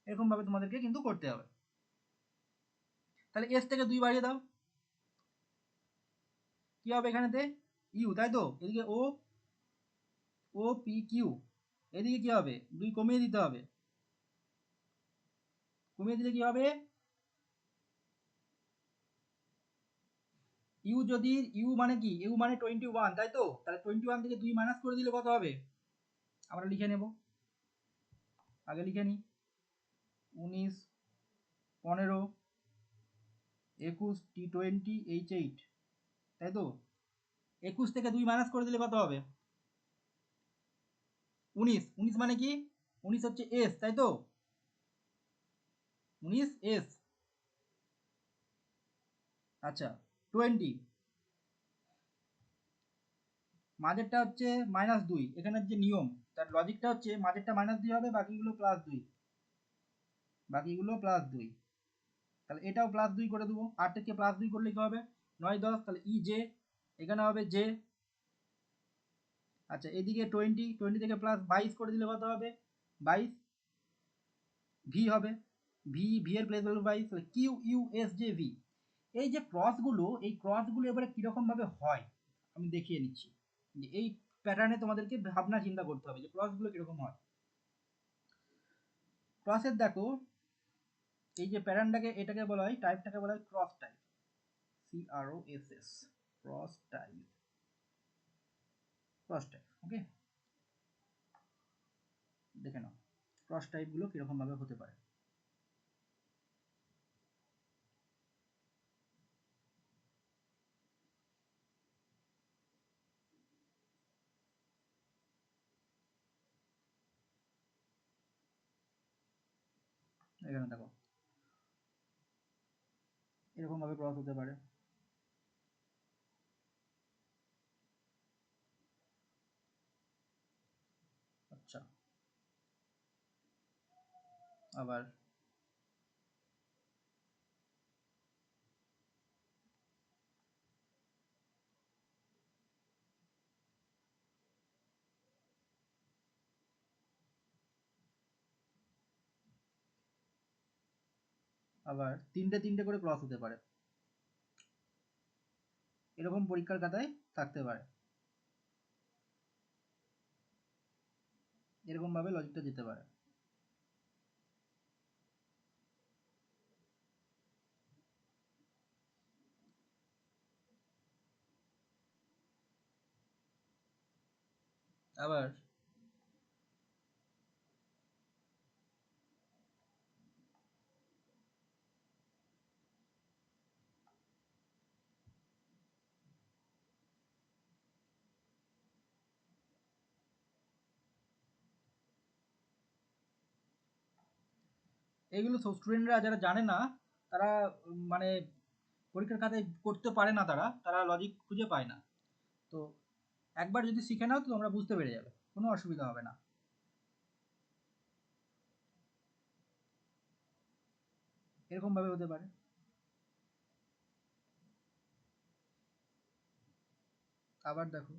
এরকমভাবে তোমাদেরকে কিন্তু করতে হবে। তাহলে এস থেকে 2 বাড়িয়ে দাও, কি হবে এখানেতে? ইউ, তাই তো? এদিকে ও, ও পি কিউ, এদিকে কি হবে? 2 কমিয়ে দিতে হবে। কমিয়ে দিলে কি হবে? ইউ যদি, ইউ মানে কি? ইউ মানে 21, তাই তো? তাহলে 21 থেকে 2 মাইনাস করে দিলে কত হবে? আমরা লিখে নেব, আগে লিখে নিই। 19, 15, 21, টি 20, এইচ 8, তাই তো? 21 থেকে 2 মাইনাস করে দিলে কত হবে? 19। 19 মানে কি? 19 হচ্ছে এস, তাই তো? 19 এস। আচ্ছা, 20, মাঝেরটা হচ্ছে -2। এখানের যে নিয়ম, তার লজিকটা হচ্ছে মাঝেরটা -2 হবে, বাকিগুলো +2, বাকিগুলো +2। তাহলে এটাও +2 করে দেবো। 8 থেকে +2 করলে কি হবে? 9, 10, তাহলে ই জে, এখানে হবে জে। আচ্ছা, এদিকে 20 থেকে +22 করে দিলে কত হবে? 22। ভি হবে, ভি এর প্লেস ভ্যালু 22, তাহলে Q U S J V. এই ক্রসগুলো এবারে কীরকমভাবে হয় আমি দেখিয়ে নিচ্ছি। এই প্যাটার্নে তোমাদেরকে ভাবনা চিন্তা করতে হবে যে ক্রসগুলো কিরকম হয়। ক্রসের দেখো এই যে প্যাটার্নটাকে এটাকে বলা হয়, টাইপটাকে বলা হয় cross type, CROSS, cross type, cross type. Okay, দেখে নাও ক্রস টাইপগুলো কিরকম ভাবে হতে পারে। এখানে দেখো এরকম ভাবে ক্রস হতে পারে। আচ্ছা, আবার আবার তিনটে তিনটে করে ক্রস হতে পারে, এরকম পরীক্ষার খাতায় থাকতে পারে। এরকম ভাবে লজিকটা যেতে পারে। আবার এইগুলো স্টুডেন্টরা যারা জানে না তারা মানে পরীক্ষার খাতায় করতে পারে না, তারা তারা লজিক খুঁজে পায় না। তো একবার যদি শিখে নাও তো তোমরা বুঝতে পেরে যাবে, কোনো অসুবিধা হবে না। এরকম ভাবে হতে পারে। আবার দেখো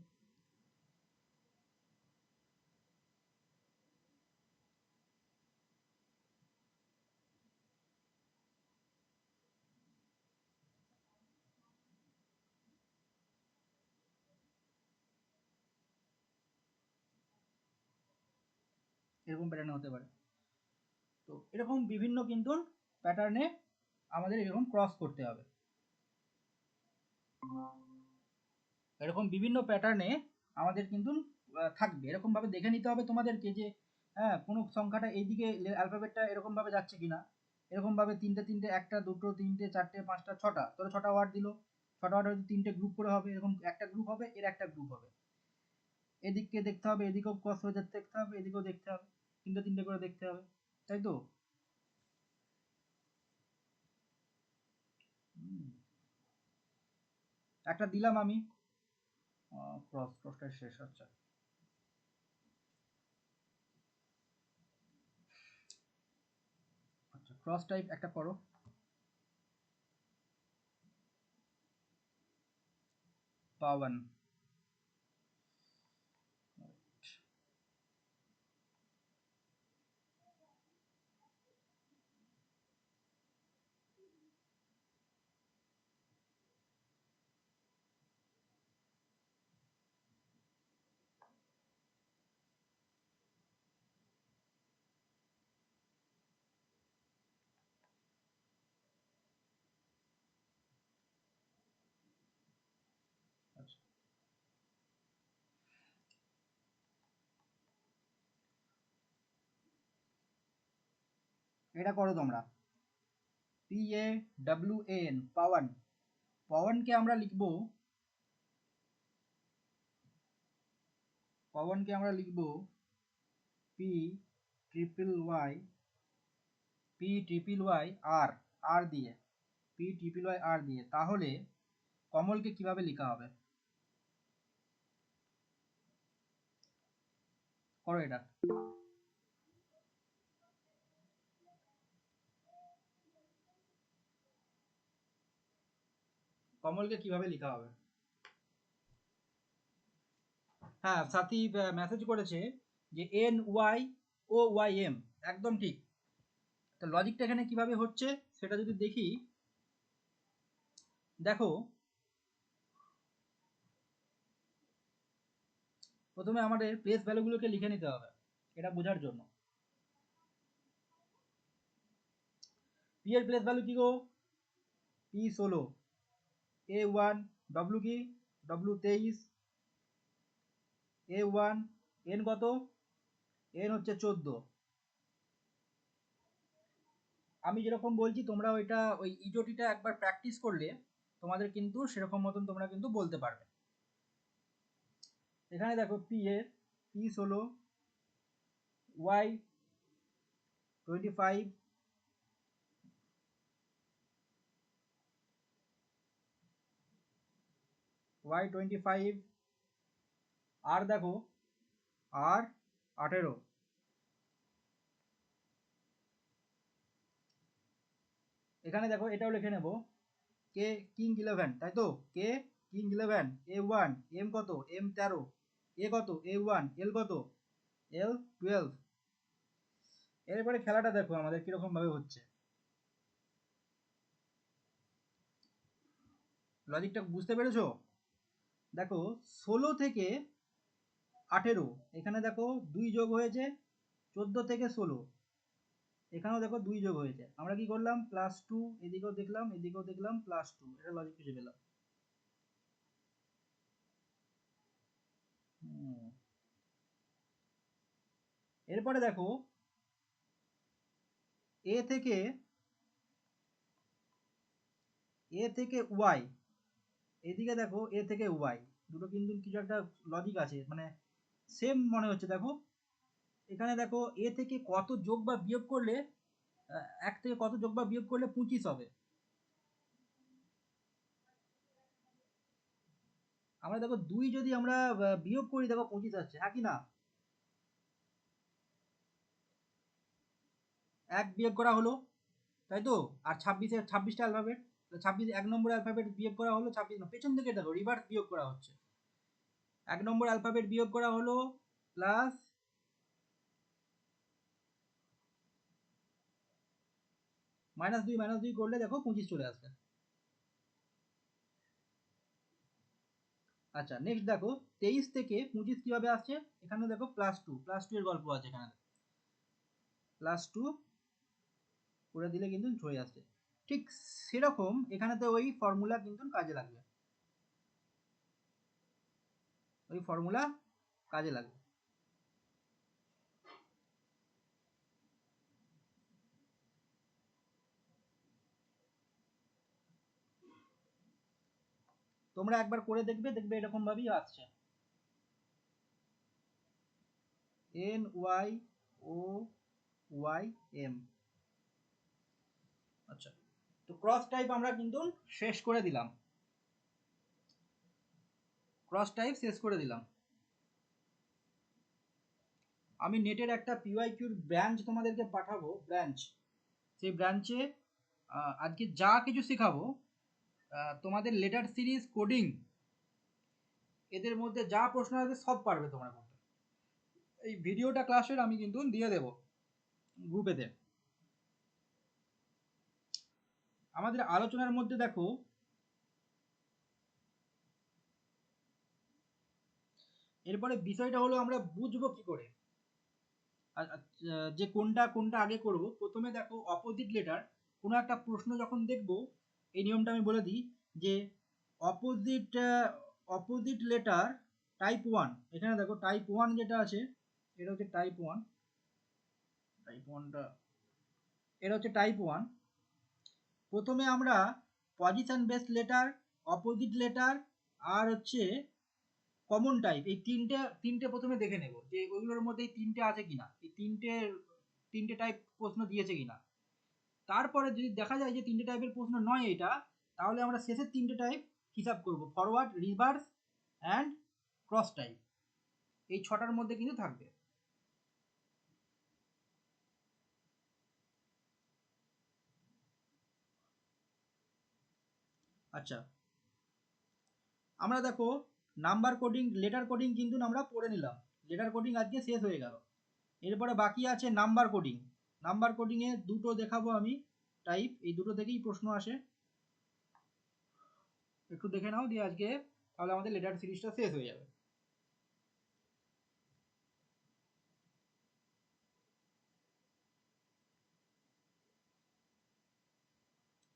এরকম প্যাটার্নে হতে পারে। তো এরকম বিভিন্ন কিন্তু প্যাটার্নে আমাদের এরকম ক্রস করতে হবে। এরকম বিভিন্ন প্যাটার্নে আমাদের কিন্তু থাকবে, এরকম ভাবে দেখে নিতে হবে তোমাদেরকে যে হ্যাঁ কোনো সংখ্যাটা এইদিকে অ্যালফাবেটটা এরকম ভাবে যাচ্ছে কিনা। এরকম ভাবে তিনটে তিনটে, একটা দুটো তিনটে চারটে পাঁচটা ছটা, ধরো ছটা ওয়ার্ড দিল, ছটা ওয়ার্ড হয়তো তিনটে গ্রুপ করে হবে, এরকম একটা গ্রুপ হবে, এর একটা গ্রুপ হবে। এদিককে দেখতে হবে, এদিকেও ক্রস হয়ে যেতে দেখতে হবে, এদিকেও দেখতে হবে, তিনটে তিনটে করে দেখতে হবে, তাই তো? হুম, একটা দিলাম আমি, ক্রসটা শেষ হচ্ছে। আচ্ছা, ক্রস টাইপ একটা করো, পাওয়ান। আচ্ছা, এটা করো তোমরা, PAWAN, পাওয়ান। পাওয়ানকে আমরা লিখবো, পাওয়ানকে আমরা লিখবো P WY আর দিয়ে, P WY দিয়ে। তাহলে কমলকে কিভাবে লেখা হবে, করো এটা। কমলকে কিভাবে লেখা হবে? হ্যাঁ, সাথী মেসেজ করেছে যে NYOYM, একদম ঠিক। তো লজিকটা এখানে কিভাবে হচ্ছে সেটা যদি দেখি, দেখো প্রথমে আমাদের প্লেস ভ্যালুগুলোকে লিখে নিতে হবে এটা বোঝার জন্য। পি এর প্লেস ভ্যালু কি গো? পি 16, A1, ডব্লু কি? ডব্লু 23, A1, এন কত? এন হচ্ছে 14। আমি যেরকম বলছি তোমরা ওইটা ওই ইজোটিটা একবার প্র্যাকটিস করলে তোমাদের কিন্তু সেরকম মতন তোমরা কিন্তু বলতে পারবে। এখানে দেখো পি এর পি 16, ওয়াই 25, ওয়াই 25, আর দেখো আর 18। এখানে দেখো এটাও লিখে নেব কে কিং 11, তাই তো? কে কিং 11, A1, এম কত? এম 13, এ কত? A1, এল কত? এল 12। এরপরে খেলাটা দেখো আমাদের কিরকম ভাবে হচ্ছে, লজিকটা বুঝতে পেরেছো? দেখো 16 থেকে 18, এখানে দেখো 2 যোগ হয়েছে, 14 থেকে 16 এখানেও দেখো 2 যোগ হয়েছে। আমরা কি করলাম? +2, এদিকেও দেখলাম এদিকেও দেখলাম +2, এটা লজিক খুঁজে পেলাম। এরপরে দেখো এ থেকে ওয়াই, এদিকে দেখো এ থেকে ওয়াই, দুটো কিন্তু কিছু একটা লজিক আছে, মানে সেম মনে হচ্ছে। দেখো এখানে দেখো এ থেকে কত যোগ বা বিয়োগ করলে 1 থেকে কত যোগ বা বিয়োগ করলে 25 হবে। আমরা দেখো 2 যদি আমরা বিয়োগ করি দেখো 25 আসছে, হ্যাঁ কি না? 1 বিয়োগ করা হলো, তাই তো? আর 26টা অ্যালফাবেট, 26 1 নম্বর অ্যালফাবেট বিয়োগ করা হলো, 26 না, পেছন থেকে দেখো রিভার্স বিয়োগ করা হচ্ছে। 1 নম্বর অ্যালফাবেট বিয়োগ করা হলো প্লাস -2 করলে দেখো 25 চলে আসবে। আচ্ছা নেক্সট দেখো 23 থেকে 25 কিভাবে আসছে, এখানে দেখো +2 এর গল্প আছে এখানে, +2 করে দিলে কিন্তু চলে আসছে। ঠিক সেরকম এখানেতে ওই ফর্মুলা কিন্তু কাজে লাগবে, ওই ফর্মুলা কাজে লাগবে। তোমরা একবার করে দেখবে, দেখবে এরকম ভাবেই আসছে, এন ওয়াই ও ওয়াই এম। আচ্ছা, তো ক্রস টাইপ আমরা কিন্তু শেষ করে দিলাম, ক্রস টাইপ শেষ করে দিলাম। আমি নেটের একটা পিওয়াইকিউর ব্রাঞ্চ তোমাদেরকে পাঠাবো, ব্রাঞ্চ, সেই ব্রাঞ্চে আজকে যা কিছু শেখাবো তোমাদের লেটার সিরিজ, কোডিং, এদের মধ্যে যা প্রশ্ন আছে সব পারবে তোমরা করতে। এই ভিডিওটা ক্লাসের আমি কিন্তু দিয়ে দেব গ্রুপেতে। আমাদের আলোচনার মধ্যে দেখো এরপরে বিষয়টা হলো আমরা বুঝবো কি করে যে কোনটা কোনটা আগে করব। প্রথমে দেখো অপোজিট লেটার, কোনো একটা প্রশ্ন যখন দেখব, এই নিয়মটা আমি বলে দিই যে অপোজিট লেটার টাইপ 1, এখানে দেখো টাইপ 1 যেটা আছে, এটা হচ্ছে টাইপ 1, টাইপ 1টা, এটা হচ্ছে টাইপ 1। প্রথমে আমরা position based letter, opposite letter আর হচ্ছে কমন টাইপ, এই তিনটে প্রথমে দেখে নেব যে ওইগুলোর মধ্যে এই তিনটে আছে কিনা, এই তিনটে টাইপ প্রশ্ন দিয়েছে কিনা। তারপরে যদি দেখা যায় যে তিনটে টাইপের প্রশ্ন নয় এটা, তাহলে আমরা শেষের তিনটে টাইপ হিসাব করব, forward, rivers and cross type, এই 6টার মধ্যে কিন্তু থাকবে। আচ্ছা, আমরা দেখো নাম্বার কোডিং, লেটার কোডিং কিন্তু আমরা পড়ে নিলাম, লেটার কোডিং আজকে শেষ হয়ে গেল। এরপরে বাকি আছে নাম্বার কোডিং। নাম্বার কোডিংয়ে দুটো দেখাবো আমি টাইপ, এই দুটো থেকেই প্রশ্ন আসে, একটু দেখে নাও দিয়ে আজকে তাহলে আমাদের লেটার সিরিজটা শেষ হয়ে যাবে।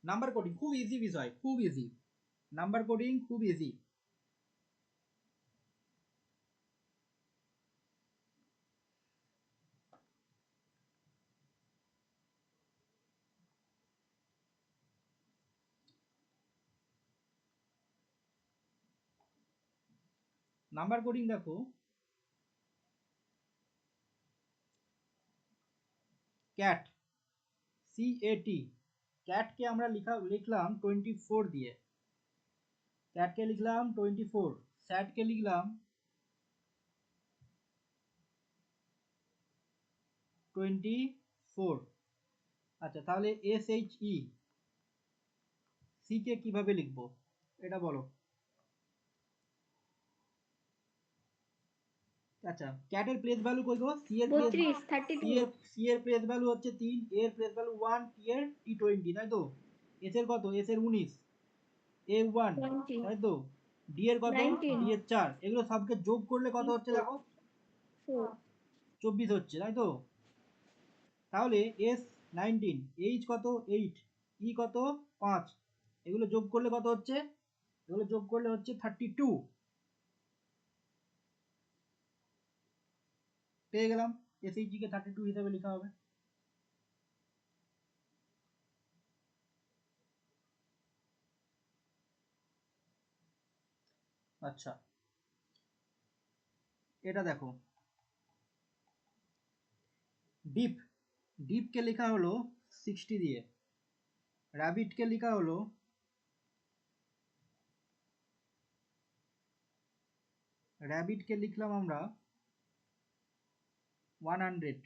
নাম্বার কোডিং খুব ইজি বিষয়, খুব ইজি। নাম্বার কোডিং খুব ইজি। নাম্বার কোডিং দেখো, ক্যাট, CAT, ক্যাটকে আমরা লিখলাম 24 দিয়ে, ক্যাটকে লিখলাম 24, স্যাটকে লিখলাম 24। আচ্ছা তাহলে SHE, সি কে কিভাবে লিখবো এটা বলো। আচ্ছা ক্যাটের প্লেস ভ্যালু কই গো? সি এর প্লেস, 32 32 সি এর প্লেস ভ্যালু হচ্ছে 3, এ এর প্লেস ভ্যালু 1, টি এর T20 তাই তো। এস এর কত? এস এর 19, এ 1 20 তাই তো। ডি এর কত? 19 ডি এর 4। এগুলো সবকে যোগ করলে কত হচ্ছে দেখো? 4 24 হচ্ছে তাই তো। তাহলে এস 19, এইচ কত? 8, ই কত? 5, এগুলো যোগ করলে কত হচ্ছে? এগুলো যোগ করলে হচ্ছে 32। পেয়ে গেলাম, এসএইচজি কে 32 হিসাবে লেখা হবে। আচ্ছা এটা দেখো, ডিপ, ডিপকে লেখা হলো 60 দিয়ে, র্যাবিটকে লেখা হলো, র্যাবিটকে লিখলাম আমরা 100।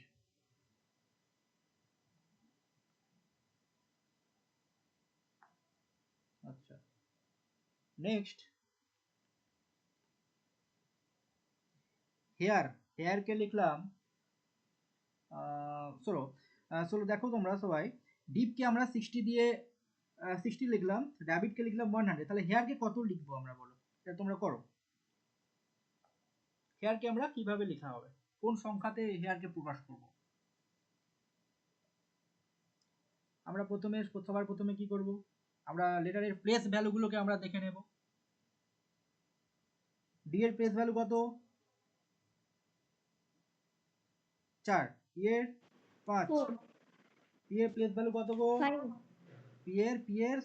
আচ্ছা নেক্সট হেয়ার, হেয়ারকে লিখলাম চলো চলো দেখো তোমরা সবাই, ডিপকে আমরা 60 দিয়ে 60 লিখলাম, র্যাবিটকে লিখলাম 100, তাহলে হেয়ারকে কত লিখবো আমরা বলো, এটা তোমরা করো। হেয়ারকে আমরা কিভাবে লেখা হবে, কোন সংখ্যাতে হেয়ারকে প্রকাশ করব? আমরা প্রথমে, সবার প্রথমে কি করব, আমরা লেটারের প্লেস ভ্যালুগুলোকে আমরা দেখে নেব। ডি এর প্লেস ভ্যালু কত? 4, ই এর 5, 4 পি এর প্লেস ভ্যালু কত গো? 5 পি এর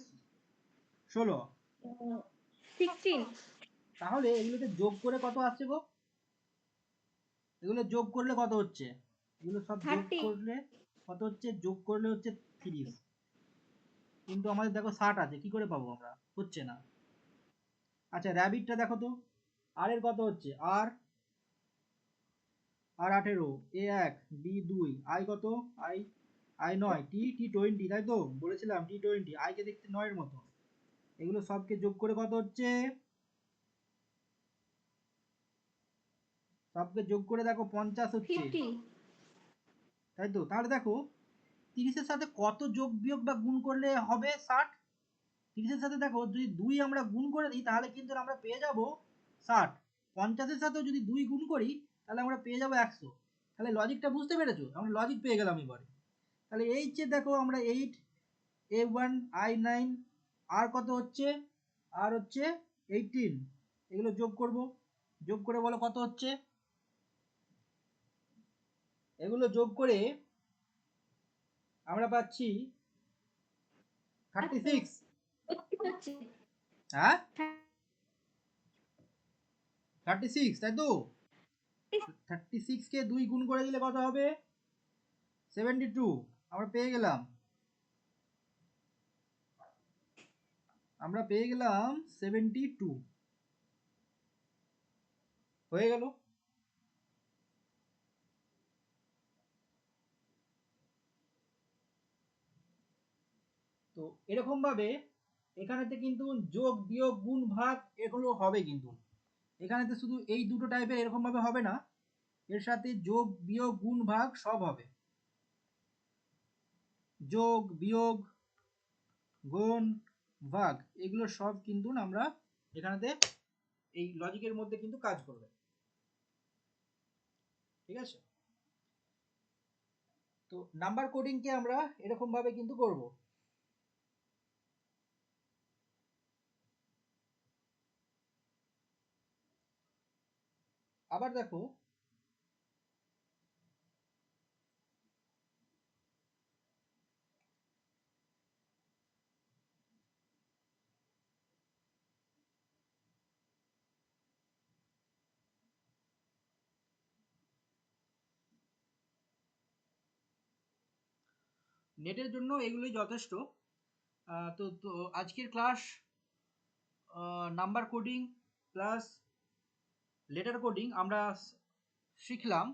16। 16 তাহলে এগুলোকে যোগ করে কত আসছে গো? এগুলো যোগ করলে কত হচ্ছে? এগুলো সব যোগ 30 করলে কত হচ্ছে? যোগ করলে হচ্ছে 30, কিন্তু আমাদের দেখো 60 আছে, কি করে পাবো আমরা? হচ্ছে না। আচ্ছা র্যাবিটটা দেখো তো, আর এর কত হচ্ছে? আর আর 18, এ 1, বি 2, আই কত? আই আই 9, T20 তাই তো, বলেছিলাম T20, আই কে দেখতে 9 এর মতো। এগুলো সবকে যোগ করে কত হচ্ছে? সবকে যোগ করে দেখো 50 হচ্ছে 50 তাই তো। তাহলে দেখো 30 এর সাথে কত যোগ বিয়োগ বা গুণ করলে হবে 60? 30 এর সাথে দেখো যদি 2 আমরা গুণ করে দিই তাহলে কিন্তু আমরা পেয়ে যাব 60। 50 এর সাথেও যদি 2 গুণ করি তাহলে আমরা পেয়ে যাব 100। তাহলে লজিকটা বুঝতে পেরেছো? আমরা লজিক পেয়ে গেলাম এবারে। তাহলে এইচ এ দেখো আমরা 8, A1, I9, আর কত হচ্ছে? আর হচ্ছে 18, এগুলো যোগ করব, যোগ করে বলো কত হচ্ছে? এগুলো যোগ করে আমরা পাচ্ছি 36। হচ্ছে হ্যাঁ 36 তাই তো। 36 কে 2 গুণ করে দিলে কত হবে? 72। আমরা পেয়ে গেলাম, আমরা পেয়ে গেলাম 72, হয়ে গেল। তো এরকম ভাবে এখানেতে কিন্তু যোগ বিয়োগ গুণ ভাগ এগুলো হবে, কিন্তু এখানেতে শুধু এই দুটো টাইপের এরকম ভাবে হবে না, এর সাথে যোগ বিয়োগ গুণ ভাগ সব হবে। যোগ বিয়োগ গুণ ভাগ এগুলো সব কিন্তু আমরা এখানেতে এই লজিকের মধ্যে কিন্তু কাজ করবে, ঠিক আছে। তো নাম্বার কোডিংকে আমরা এরকম ভাবে কিন্তু করব। আবার দেখো নেটের জন্য এগুলোই যথেষ্ট। তো আজকের class number coding plus letter coding আমরা শিখলাম।